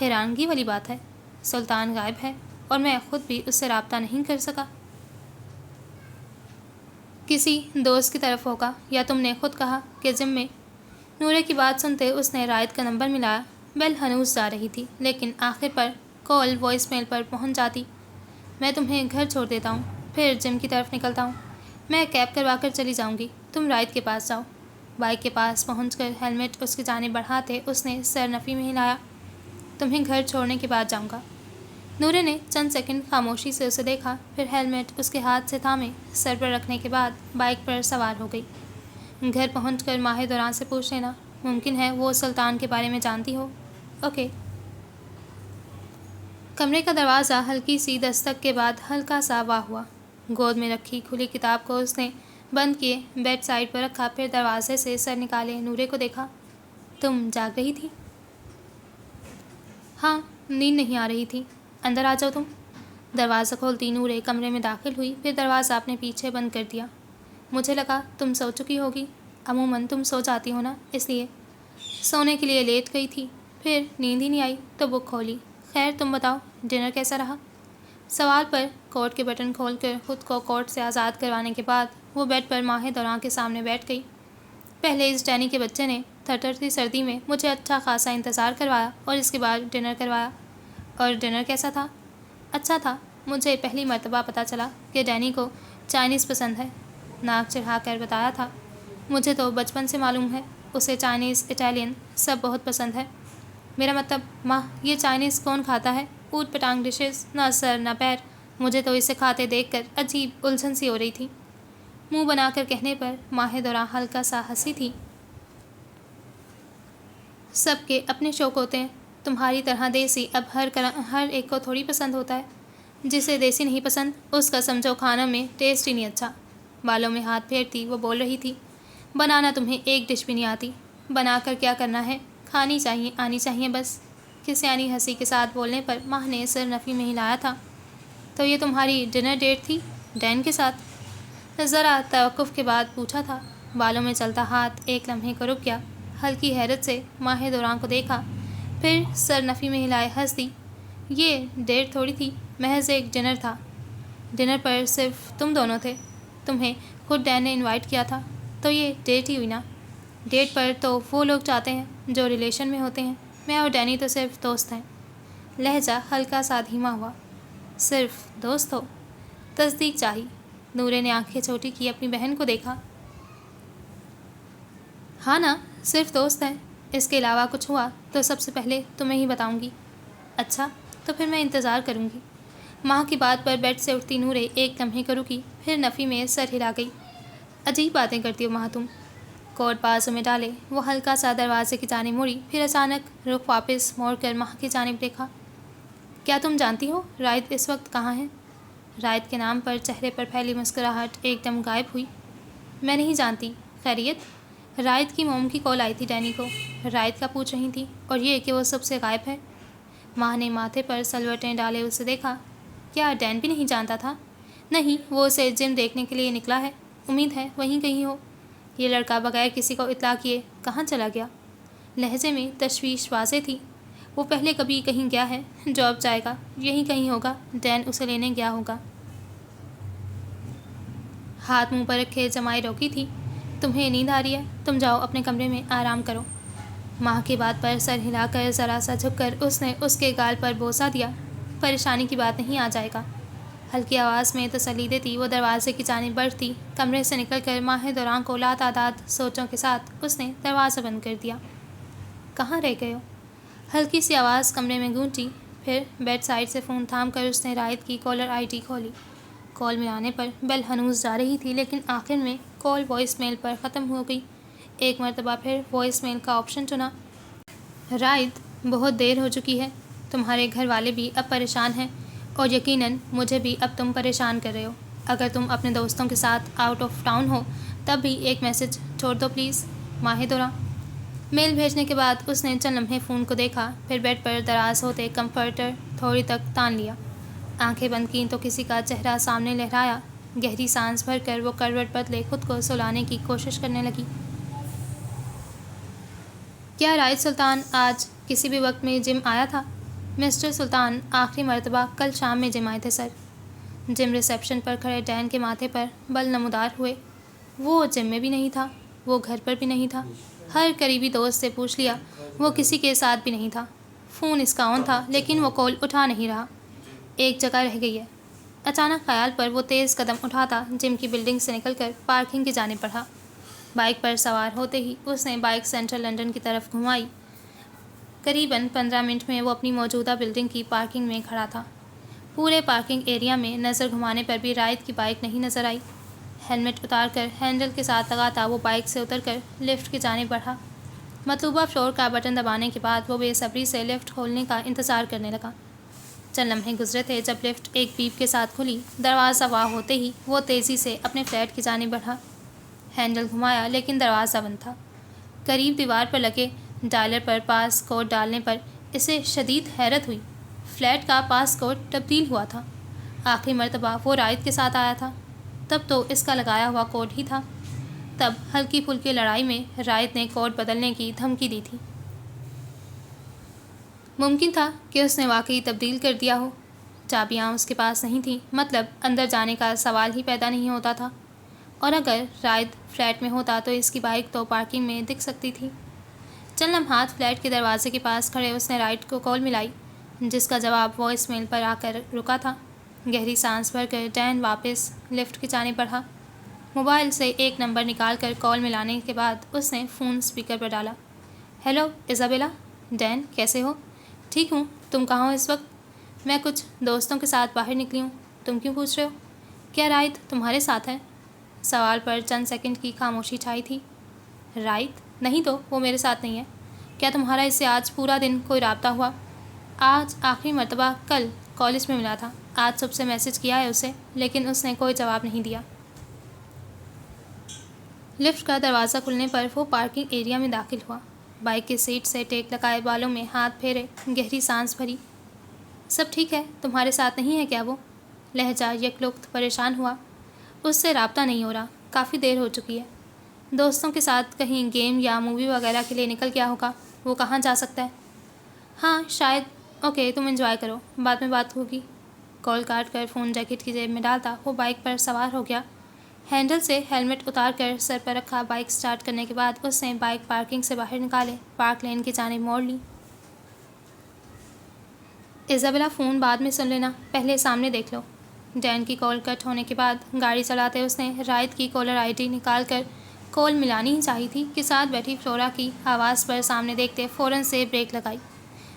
[SPEAKER 1] حیرانگی والی بات ہے، سلطان غائب ہے اور میں خود بھی اس سے رابطہ نہیں کر سکا۔ کسی دوست کی طرف ہوگا، یا تم نے خود کہا کہ جم میں؟ نورے کی بات سنتے اس نے رائد کا نمبر ملایا۔ بیل ہنوز جا رہی تھی، لیکن آخر پر کال وائس میل پر پہنچ جاتی۔ میں تمہیں گھر چھوڑ دیتا ہوں، پھر جم کی طرف نکلتا ہوں۔ میں کیب کروا کر چلی جاؤں گی، تم رائد کے پاس جاؤ۔ بائک کے پاس پہنچ کر ہیلمٹ اس کی جانب بڑھاتے اس نے سر نفی میں ہلایا۔ تمہیں گھر چھوڑنے کے بعد جاؤں گا۔ نورے نے چند سیکنڈ خاموشی سے اسے دیکھا، پھر ہیلمٹ اس کے ہاتھ سے تھامے سر پر رکھنے کے بعد بائک پر سوار ہو گئی۔ گھر پہنچ کر ماہ دوران سے پوچھ لینا، ممکن ہے وہ سلطان کے بارے میں جانتی ہو۔ اوکے۔ کمرے کا دروازہ ہلکی سی دستک کے بعد ہلکا سا واہ ہوا۔ گود میں رکھی کھلی کتاب کو اس نے بند کیے بیڈ سائڈ پر رکھا، پھر دروازے سے سر نکالے نورے کو دیکھا۔ تم جاگ رہی تھی؟ ہاں، نیند نہیں آ رہی تھی۔ اندر آ جاؤ تم۔ دروازہ کھولتی نورے کمرے میں داخل ہوئی، پھر دروازہ اپنے پیچھے بند کر دیا۔ مجھے لگا تم سو چکی ہوگی، عموماً تم سو جاتی ہو نا، اس لیے سونے کے لیے لیٹ گئی تھی، پھر نیند ہی نہیں آئی تو بک کھولی۔ خیر تم بتاؤ، ڈنر کیسا رہا؟ سوال پر کوٹ کے بٹن کھول کر خود کو کوٹ سے آزاد کروانے کے بعد وہ بیڈ پر ماہ دوران کے سامنے بیٹھ گئی۔ پہلے اس ڈینی کے بچے نے تھرترتی سردی میں مجھے اچھا خاصا انتظار کروایا اور اس کے بعد ڈنر کروایا۔ اور ڈنر کیسا تھا؟ اچھا تھا۔ مجھے پہلی مرتبہ پتہ چلا کہ ڈینی کو چائنیز پسند ہے۔ ناک چڑھا کر بتایا تھا، مجھے تو بچپن سے معلوم ہے، اسے چائنیز، اٹالین سب بہت پسند ہے۔ میرا مطلب ماں، یہ چائنیز کون کھاتا ہے؟ اوٹ پٹانگ ڈشز، نہ سر نہ پیر۔ مجھے تو اسے کھاتے دیکھ کر عجیب الجھن سی ہو رہی تھی۔ منہ بنا کر کہنے پر ماہ دوران ہلکا سا ہنسی تھی۔ سب کے اپنے شوق ہوتے ہیں، تمہاری طرح دیسی اب ہر ایک کو تھوڑی پسند ہوتا ہے۔ جسے دیسی نہیں پسند، اس کا سمجھو کھانا میں ٹیسٹ ہی نہیں اچھا۔ بالوں میں ہاتھ پھیرتی وہ بول رہی تھی، بنانا تمہیں ایک ڈش بھی نہیں آتی، بنا کر کیا کرنا ہے، کھانی چاہیے، آنی چاہیے بس۔ کسیانی ہنسی کے ساتھ بولنے پر ماہ نے سر نفی میں ہلایا تھا۔ تو یہ تمہاری ڈنر ڈیٹ تھی ڈین کے ساتھ؟ ذرا توقف کے بعد پوچھا تھا۔ بالوں میں چلتا ہاتھ ایک لمحے کو رک گیا۔ ہلکی حیرت سے ماہ دوران کو دیکھا، پھر سر نفی میں ہلائے ہنس دی۔ یہ ڈیٹ تھوڑی تھی، محض ایک ڈنر تھا۔ ڈنر پر صرف تم دونوں تھے، تمہیں خود ڈین نے انوائٹ کیا تھا، تو یہ ڈیٹ ہی ہوئی نا۔ ڈیٹ پر تو وہ لوگ جاتے ہیں جو ریلیشن میں ہوتے ہیں، میں اور ڈینی تو صرف دوست ہیں۔ لہجہ ہلکا سا دھیما ہوا۔ صرف دوست ہو؟ تصدیق چاہی۔ نورے نے آنکھیں چھوٹی کی اپنی بہن کو دیکھا۔ ہاں نا، صرف دوست ہیں، اس کے علاوہ کچھ ہوا تو سب سے پہلے تمہیں ہی بتاؤں گی۔ اچھا، تو پھر میں انتظار کروں گی۔ ماں کی بات پر بیڈ سے اٹھتی نورے ایک لمحے کو رکی، پھر نفی میں سر ہلا گئی۔ عجیب باتیں کرتی ہو ماں تم۔ کوٹ بازو میں ڈالے وہ ہلکا سا دروازے کی جانب مڑی، پھر اچانک رخ واپس موڑ کر ماں کی جانب دیکھا۔ کیا تم جانتی ہو رائد اس وقت کہاں ہے؟ رائد کے نام پر چہرے پر پھیلی مسکراہٹ ایک دم غائب ہوئی۔ میں نہیں جانتی۔ خیریت؟ رائد کی موم کی کال آئی تھی ڈینی کو، رائد کا پوچھ رہی تھی، اور یہ کہ وہ سب سے غائب ہے۔ ماں نے ماتھے پر سلوٹیں ڈالے اسے دیکھا۔ کیا ڈین بھی نہیں جانتا تھا؟ نہیں، وہ اسے جم دیکھنے کے لیے نکلا ہے، امید ہے وہیں کہیں ہو۔ یہ لڑکا بغیر کسی کو اطلاع کیے کہاں چلا گیا؟ لہجے میں تشویش واضح تھی۔ وہ پہلے کبھی کہیں گیا ہے جو اب جائے گا، یہیں کہیں ہوگا، ڈین اسے لینے گیا ہوگا۔ ہاتھ منہ پر رکھے جمائے روکی تھی۔ تمہیں نیند آ رہی ہے، تم جاؤ اپنے کمرے میں آرام کرو۔ ماں کی بات پر سر ہلا کر ذرا سا جھک کر اس نے اس کے گال پر بوسہ دیا۔ پریشانی کی بات نہیں، آ جائے گا۔ ہلکی آواز میں تسلی دیتی وہ دروازے کی جانب بڑھتی، کمرے سے نکل کر ماہ دوران کو لاتعداد سوچوں کے ساتھ اس نے دروازہ بند کر دیا۔ کہاں رہ گئے ہو؟ ہلکی سی آواز کمرے میں گونجی، پھر بیڈ سائڈ سے فون تھام کر اس نے رائد کی کالر آئی ڈی کھولی۔ کال ملانے پر بیل ہنوز جا رہی تھی، لیکن آخر میں کال وائس میل پر ختم ہو گئی۔ ایک مرتبہ پھر وائس میل کا آپشن چنا۔ رائد، بہت دیر ہو چکی ہے، تمہارے گھر والے بھی اب پریشان ہیں اور یقیناً مجھے بھی اب تم پریشان کر رہے ہو۔ اگر تم اپنے دوستوں کے ساتھ آؤٹ آف ٹاؤن ہو تب بھی ایک میسج چھوڑ دو پلیز، ماہدورہ۔ میل بھیجنے کے بعد اس نے چند لمحے فون کو دیکھا، پھر بیڈ پر دراز ہوتے کمفرٹر تھوڑی تک تان لیا، آنکھیں بند کیں تو کسی کا چہرہ سامنے لہرایا۔ گہری سانس بھر کر وہ کروٹ بدلے خود کو سلانے کی کوشش کرنے لگی۔ کیا رائد سلطان آج کسی بھی وقت میں جم آیا تھا؟ مسٹر سلطان آخری مرتبہ کل شام میں جم آئے تھے سر۔ جم ریسیپشن پر کھڑے ڈین کے ماتھے پر بل نمودار ہوئے۔ وہ جم میں بھی نہیں تھا، وہ گھر پر بھی نہیں تھا۔ ہر قریبی دوست سے پوچھ لیا، وہ کسی کے ساتھ بھی نہیں تھا۔ فون اس کا آن تھا لیکن وہ کال اٹھا نہیں رہا۔ ایک جگہ رہ گئی ہے۔ اچانک خیال پر وہ تیز قدم اٹھاتا جم کی بلڈنگ سے نکل کر پارکنگ کی جانب بڑھا۔ بائک پر سوار ہوتے ہی اس نے بائک سینٹرل لنڈن کی طرف گھمائی۔ قریباً 15 منٹ میں وہ اپنی موجودہ بلڈنگ کی پارکنگ میں کھڑا تھا۔ پورے پارکنگ ایریا میں نظر گھمانے پر بھی رائد کی بائک نہیں نظر آئی۔ ہیلمٹ اتار کر ہینڈل کے ساتھ لگاتا وہ بائک سے اتر کر لفٹ کی جانب بڑھا۔ مطلوبہ فلور کا بٹن دبانے کے بعد وہ بے صبری سے لفٹ کھولنے کا انتظار کرنے لگا۔ چند لمحے گزرے تھے جب لفٹ ایک بیپ کے ساتھ کھلی۔ دروازہ واہ ہوتے ہی وہ تیزی سے اپنے فلیٹ کی جانب بڑھا۔ ہینڈل گھمایا لیکن دروازہ بند تھا۔ قریب دیوار پر لگے ڈائلر پر پاس کوڈ ڈالنے پر اسے شدید حیرت ہوئی۔ فلیٹ کا پاس کوڈ تبدیل ہوا تھا۔ آخری مرتبہ وہ رائد کے ساتھ آیا تھا تب تو اس کا لگایا ہوا کوڈ ہی تھا۔ تب ہلکی پھلکی لڑائی میں رائد نے کوڈ بدلنے کی دھمکی دی تھی۔ ممکن تھا کہ اس نے واقعی تبدیل کر دیا ہو۔ چابیاں اس کے پاس نہیں تھیں، مطلب اندر جانے کا سوال ہی پیدا نہیں ہوتا تھا، اور اگر رائد فلیٹ میں ہوتا تو اس کی بائک تو پارکنگ میں دکھ سکتی تھی۔ چند لمحات فلیٹ کے دروازے کے پاس کھڑے اس نے رائد کو کال ملائی، جس کا جواب وائس میل پر آ کر رکا تھا۔ گہری سانس بھر کر ڈین واپس لفٹ کی جانب بڑھا۔ موبائل سے ایک نمبر نکال کر کال ملانے کے بعد اس نے فون اسپیکر پر ڈالا۔ ہیلو ایزابیلا، ڈین کیسے ہو؟ ٹھیک ہوں، تم کہاں ہو اس وقت؟ میں کچھ دوستوں کے ساتھ باہر نکلی ہوں۔ تم کیوں پوچھ رہے ہو؟ کیا رائد تمہارے ساتھ ہے؟ سوال پر چند سیکنڈ کی خاموشی چھائی تھی۔ رائد؟ نہیں تو وہ میرے ساتھ نہیں ہے۔ کیا تمہارا اس سے آج پورا دن کوئی رابطہ ہوا؟ آج آخری مرتبہ کل کالج میں ملا تھا۔ آج صبح سے میسج کیا ہے اسے لیکن اس نے کوئی جواب نہیں دیا۔ لفٹ کا دروازہ کھلنے پر وہ پارکنگ ایریا میں داخل ہوا۔ بائک کی سیٹ سے ٹیک لگائے بالوں میں ہاتھ پھیرے، گہری سانس بھری۔ سب ٹھیک ہے، تمہارے ساتھ نہیں ہے کیا وہ؟ لہجہ یکلخت پریشان ہوا۔ اس سے رابطہ نہیں ہو رہا، کافی دیر ہو چکی ہے۔ دوستوں کے ساتھ کہیں گیم یا مووی وغیرہ کے لیے نکل گیا ہوگا، وہ کہاں جا سکتا ہے؟ ہاں شاید۔ اوکے تم انجوائے کرو، بعد میں بات ہوگی۔ کال کاٹ کر فون جیکٹ کی جیب میں ڈالتا وہ بائک پر سوار ہو گیا۔ ہینڈل سے ہیلمٹ اتار کر سر پر رکھا بائک سٹارٹ کرنے کے بعد اس نے بائک پارکنگ سے باہر نکالے پارک لین کی جانب موڑ لی۔ ایزابیلا فون بعد میں سن لینا، پہلے سامنے دیکھ لو۔ ڈین کی کال کٹ ہونے کے بعد گاڑی چلاتے اس نے رائد کی کالر آئی ڈی نکال کر کال ملانی ہی چاہی تھی کہ ساتھ بیٹھی فلورا کی آواز پر سامنے دیکھتے فوراً سے بریک لگائی۔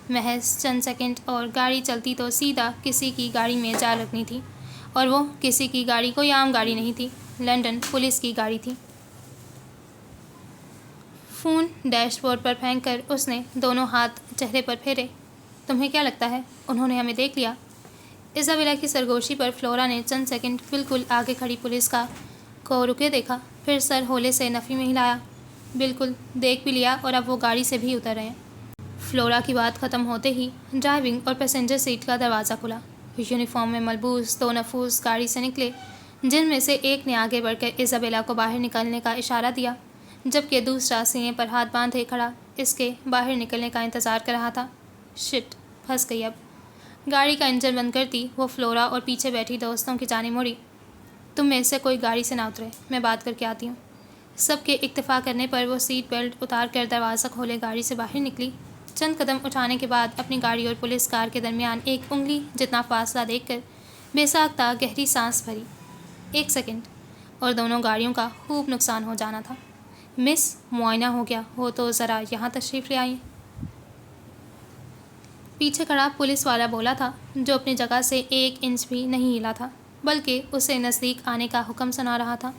[SPEAKER 1] محض چند سیکنڈ اور گاڑی چلتی تو سیدھا کسی کی گاڑی میں جا لگنی تھی، اور وہ کسی کی گاڑی کوئی عام گاڑی نہیں تھی، لنڈن پولیس کی گاڑی تھی۔ فون ڈیش بورڈ پر پھینک کر اس نے دونوں ہاتھ چہرے پر پھیرے۔ تمہیں کیا لگتا ہے انہوں نے ہمیں دیکھ لیا؟ ایزابیلا کی سرگوشی پر فلورا نے چند سیکنڈ بالکل آگے کھڑی پولیس کو رکے دیکھا، پھر سر ہولے سے نفی میں ہلایا۔ بالکل دیکھ بھی لیا، اور اب وہ گاڑی سے بھی اتر رہے ہیں۔ فلورا کی بات ختم ہوتے ہی ڈرائیونگ اور پیسنجر سیٹ کا دروازہ کھلا۔ یونیفارم میں ملبوس دو نفوس گاڑی سے نکلے، جن میں سے ایک نے آگے بڑھ کر ایزابیلا کو باہر نکلنے کا اشارہ دیا، جبکہ دوسرا سینے پر ہاتھ باندھے کھڑا اس کے باہر نکلنے کا انتظار کر رہا تھا۔ شٹ، پھنس گئی اب۔ گاڑی کا انجن بند کرتی وہ فلورا اور پیچھے بیٹھی دوستوں کی جانب مڑی۔ تم میں سے کوئی گاڑی سے نہ اترے، میں بات کر کے آتی ہوں۔ سب کے اکتفا کرنے پر وہ سیٹ بیلٹ اتار کر دروازہ کھولے گاڑی سے باہر نکلی۔ چند قدم اٹھانے کے بعد اپنی گاڑی اور پولیس کار کے درمیان ایک انگلی جتنا فاصلہ دیکھ کر بے ساختہ گہری سانس بھری۔ 1 سیکنڈ اور دونوں گاڑیوں کا خوب نقصان ہو جانا تھا۔ مس، معائنہ ہو گیا ہو تو ذرا یہاں تشریف لے آئیں۔ پیچھے کھڑا پولیس والا بولا تھا، جو اپنی جگہ سے 1 انچ بھی نہیں ہلا تھا، بلکہ اسے نزدیک آنے کا حکم سنا رہا تھا۔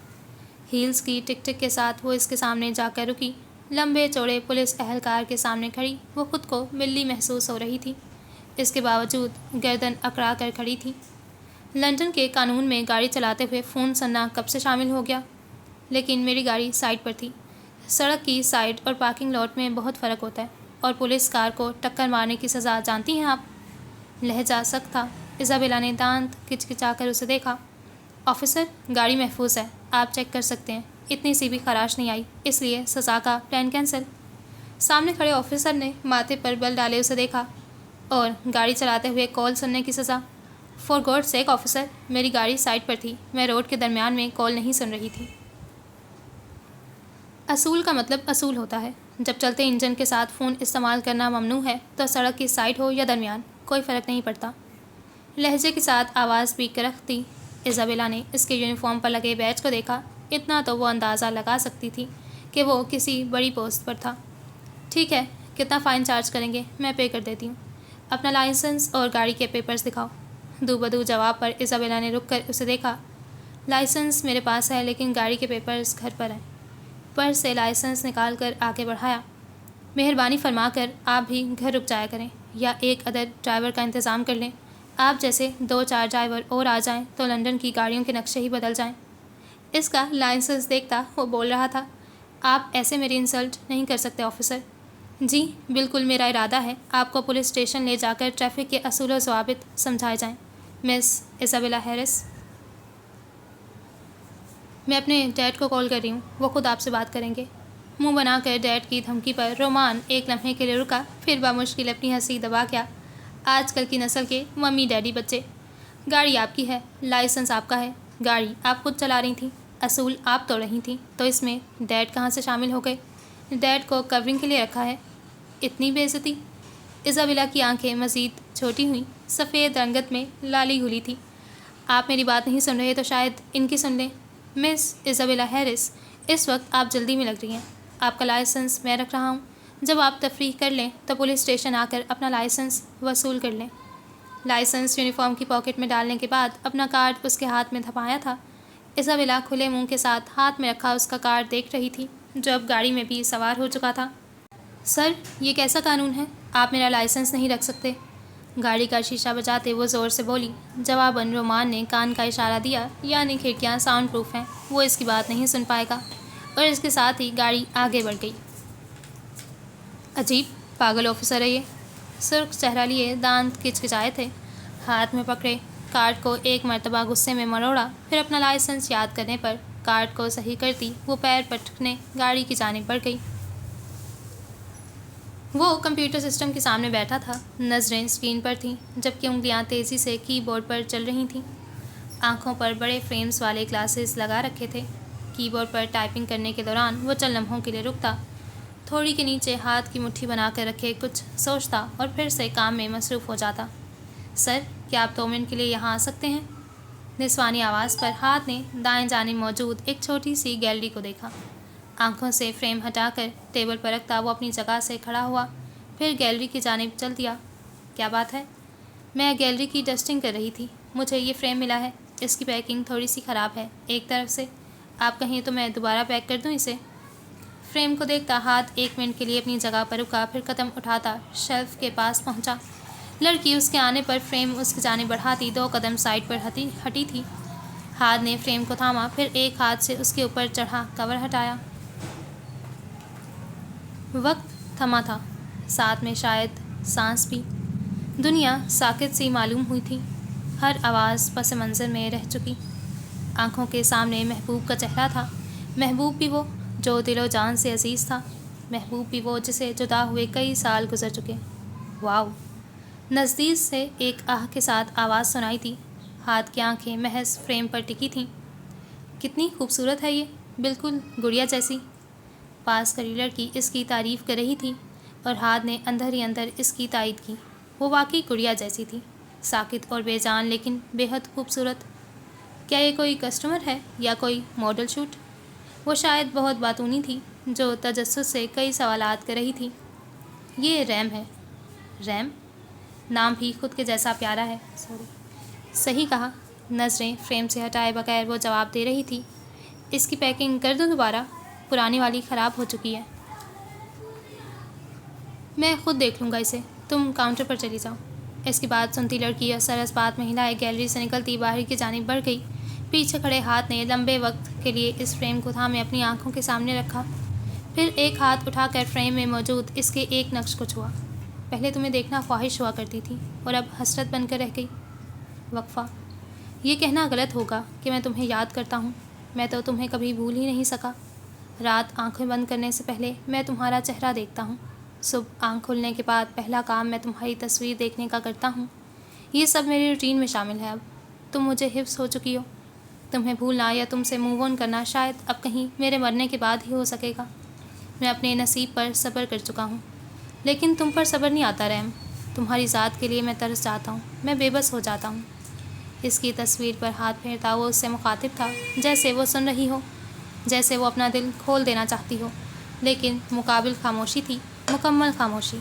[SPEAKER 1] ہیلز کی ٹک ٹک کے ساتھ وہ اس کے سامنے جا کر رکی۔ لمبے چوڑے پولیس اہلکار کے سامنے کھڑی وہ خود کو بلی محسوس ہو رہی تھی۔ اس کے باوجود گردن اکڑا کر کھڑی تھی۔ لندن کے قانون میں گاڑی چلاتے ہوئے فون سننا کب سے شامل ہو گیا؟ لیکن میری گاڑی سائڈ پر تھی۔ سڑک کی سائڈ اور پارکنگ لاٹ میں بہت فرق ہوتا ہے۔ اور پولیس کار کو ٹکر مارنے کی سزا جانتی ہیں آپ؟ لہجہ سخت تھا۔ ایزابیلا نے دانت کچکچا کر اسے دیکھا۔ آفیسر، گاڑی محفوظ ہے، آپ چیک کر سکتے ہیں۔ اتنی سی بھی خراش نہیں آئی، اس لیے سزا کا پلان کینسل۔ سامنے کھڑے آفیسر نے ماتھے پر بل ڈالے اسے دیکھا۔ اور گاڑی چلاتے ہوئے کال سننے کی سزا؟ فار گاڈ سیک آفیسر، میری گاڑی سائڈ پر تھی، میں روڈ کے درمیان میں کال نہیں سن رہی تھی۔ اصول کا مطلب اصول ہوتا ہے۔ جب چلتے انجن کے ساتھ فون استعمال کرنا ممنوع ہے تو سڑک کی سائڈ ہو یا درمیان، کوئی فرق نہیں پڑتا۔ لہجے کے ساتھ آواز بھی کرخت تھی۔ ایزابیلا نے اس کے یونیفارم پر لگے بیج کو دیکھا۔ اتنا تو وہ اندازہ لگا سکتی تھی کہ وہ کسی بڑی پوسٹ پر تھا۔ ٹھیک ہے، کتنا فائن چارج کریں گے؟ میں پے کر دیتی ہوں۔ اپنا لائسنس اور گاڑی کے پیپرز دکھاؤ۔ دو بدو جواب پر ایزابیلا نے رک کر اسے دیکھا۔ لائسنس میرے پاس ہے لیکن گاڑی کے پیپرز گھر پر ہیں۔ پرس سے لائسنس نکال کر آگے بڑھایا۔ مہربانی فرما کر آپ بھی گھر رک جایا کریں یا ایک ادر ڈرائیور کا انتظام کر لیں۔ آپ جیسے 2-4 ڈرائیور اور آ جائیں تو لندن کی گاڑیوں کے نقشے ہی بدل جائیں۔ اس کا لائسنس دیکھتا وہ بول رہا تھا۔ آپ ایسے میری انسلٹ نہیں کر سکتے آفیسر۔ جی بالکل، میرا ارادہ ہے آپ کو پولیس اسٹیشن لے جا کر ٹریفک کے اصول و ضوابط سمجھائے جائیں۔ مس ایزابیلا ہیرس، میں اپنے ڈیڈ کو کال کر رہی ہوں، وہ خود آپ سے بات کریں گے۔ منہ بنا کر ڈیڈ کی دھمکی پر رومان ایک لمحے کے لیے رکا، پھر بامشکل اپنی ہنسی دبا گیا۔ آج کل کی نسل کے ممی ڈیڈی بچے۔ گاڑی آپ کی ہے، لائسنس آپ کا ہے، گاڑی آپ خود چلا رہی تھیں، اصول آپ توڑ رہی تھیں، تو اس میں ڈیڈ کہاں سے شامل ہو گئے؟ ڈیڈ کو کورنگ کے لیے رکھا ہے۔ اتنی بے عزتی؟ ایزابیلا کی آنکھیں مزید چھوٹی ہوئیں، سفید رنگت میں لالی گھلی تھی۔ آپ میری بات نہیں سن رہے تو شاید ان کی سن لیں۔ مس ایزابیلا ہیرس، اس وقت آپ جلدی میں لگ رہی ہیں۔ آپ کا لائسنس میں رکھ رہا ہوں۔ جب آپ تفریح کر لیں تو پولیس اسٹیشن آ کر اپنا لائسنس وصول کر لیں۔ لائسنس یونیفارم کی پاکٹ میں ڈالنے کے بعد اپنا کارڈ اس کے ہاتھ میں تھمایا تھا۔ ایزابیلا کھلے منہ کے ساتھ ہاتھ میں رکھا اس کا کارڈ دیکھ رہی تھی، جو اب گاڑی میں بھی سوار ہو چکا تھا۔ سر، یہ کیسا قانون ہے؟ آپ میرا لائسنس نہیں رکھ سکتے۔ گاڑی کا شیشہ بجاتے وہ زور سے بولی۔ جواباً رومان نے کان کا اشارہ دیا، یعنی کھڑکیاں ساؤنڈ پروف ہیں، وہ اس کی بات نہیں سن پائے گا، اور اس کے ساتھ ہی گاڑی آگے بڑھ گئی۔ عجیب پاگل آفیسر ہے یہ۔ سرخ چہرہ لیے دانت کچکچائے تھے، ہاتھ میں پکڑے کارڈ کو ایک مرتبہ غصے میں مروڑا، پھر اپنا لائسنس یاد کرنے پر کارڈ کو صحیح کرتی وہ پیر پٹکنے گاڑی کی جانب بڑھ گئی۔ وہ کمپیوٹر سسٹم کے سامنے بیٹھا تھا، نظریں اسکرین پر تھیں، جبکہ انگلیاں تیزی سے کی بورڈ پر چل رہی تھیں۔ آنکھوں پر بڑے فریمز والے گلاسز لگا رکھے تھے۔ کی بورڈ پر ٹائپنگ کرنے کے دوران وہ چند لمحوں کے لیے رکتا، تھوڑی کے نیچے ہاتھ کی مٹھی بنا کر رکھے کچھ سوچتا اور پھر سے کام میں مصروف ہو جاتا۔ سر، کیا آپ 2 منٹ کے لیے یہاں آ سکتے ہیں؟ نسوانی آواز پر ہاتھ نے دائیں جانب موجود ایک چھوٹی سی گیلری کو دیکھا۔ آنکھوں سے فریم ہٹا کر ٹیبل پر رکھتا وہ اپنی جگہ سے کھڑا ہوا، پھر گیلری کی جانب چل دیا۔ کیا بات ہے؟ میں گیلری کی ڈسٹنگ کر رہی تھی، مجھے یہ فریم ملا ہے، اس کی پیکنگ تھوڑی سی خراب ہے ایک طرف سے، آپ کہیں تو میں دوبارہ پیک کر دوں اسے؟ فریم کو دیکھتا ہاتھ 1 منٹ کے لیے اپنی جگہ پر رکا، پھر قدم اٹھاتا شیلف کے پاس پہنچا۔ لڑکی اس کے آنے پر فریم اس کی جانب بڑھاتی 2 قدم سائڈ پر ہٹی تھی۔ ہاتھ نے فریم کو تھاما، پھر ایک ہاتھ سے اس کے اوپر چڑھا کور ہٹایا۔ وقت تھما تھا، ساتھ میں شاید سانس بھی۔ دنیا ساکت سی معلوم ہوئی تھی، ہر آواز پس منظر میں رہ چکی۔ آنکھوں کے سامنے محبوب کا چہرہ تھا، محبوب بھی وہ جو دل و جان سے عزیز تھا، محبوب بھی وہ جسے جدا ہوئے کئی سال گزر چکے۔ واو! نزدیک سے ایک آہ کے ساتھ آواز سنائی دی۔ ہاتھ کی آنکھیں محض فریم پر ٹکی تھیں۔ کتنی خوبصورت ہے یہ، بالکل گڑیا جیسی۔ پاس کھڑی لڑکی اس کی تعریف کر رہی تھی اور ہاتھ نے اندر ہی اندر اس کی تائید کی۔ وہ واقعی گڑیا جیسی تھی، ساکت اور بے جان لیکن بے حد خوبصورت۔ کیا یہ کوئی کسٹمر ہے یا کوئی ماڈل شوٹ؟ وہ شاید بہت باتونی تھی جو تجسس سے کئی سوالات کر رہی تھی۔ یہ ریم ہے۔ ریم؟ نام بھی خود کے جیسا پیارا ہے۔ صحیح کہا۔ نظریں فریم سے ہٹائے بغیر وہ جواب دے رہی تھی۔ اس کی پیکنگ کر دوں دوبارہ؟ پرانی والی خراب ہو چکی ہے۔ میں خود دیکھ لوں گا اسے، تم کاؤنٹر پر چلی جاؤ۔ اس کی بات سنتی لڑکی اثر اس بات میں ہلائے گیلری سے نکلتی باہر کی جانب بڑھ گئی۔ پیچھے کھڑے ہاتھ نے لمبے وقت کے لیے اس فریم کو تھامے اپنی آنکھوں کے سامنے رکھا، پھر ایک ہاتھ اٹھا کر فریم میں موجود اس کے ایک نقش کو چھوا۔ پہلے تمہیں دیکھنا خواہش ہوا کرتی تھی اور اب حسرت بن کر رہ گئی۔ وقفہ۔ یہ کہنا غلط ہوگا کہ میں تمہیں یاد کرتا ہوں، میں تو تمہیں کبھی بھول ہی نہیں سکا۔ رات آنکھیں بند کرنے سے پہلے میں تمہارا چہرہ دیکھتا ہوں، صبح آنکھ کھلنے کے بعد پہلا کام میں تمہاری تصویر دیکھنے کا کرتا ہوں۔ یہ سب میری روٹین میں شامل ہے۔ اب تم مجھے حفظ ہو چکی ہو، تمہیں بھولنا یا تم سے موو آن کرنا شاید اب کہیں میرے مرنے کے بعد ہی ہو سکے گا۔ میں اپنے نصیب پر صبر کر چکا ہوں، لیکن تم پر صبر نہیں آتا رحم۔ تمہاری ذات کے لیے میں ترس جاتا ہوں، میں بے بس ہو جاتا ہوں۔ اس کی تصویر پر ہاتھ پھیرتا وہ اس سے مخاطب تھا، جیسے وہ سن رہی ہو، جیسے وہ اپنا دل کھول دینا چاہتی ہو، لیکن مقابل خاموشی تھی، مکمل خاموشی۔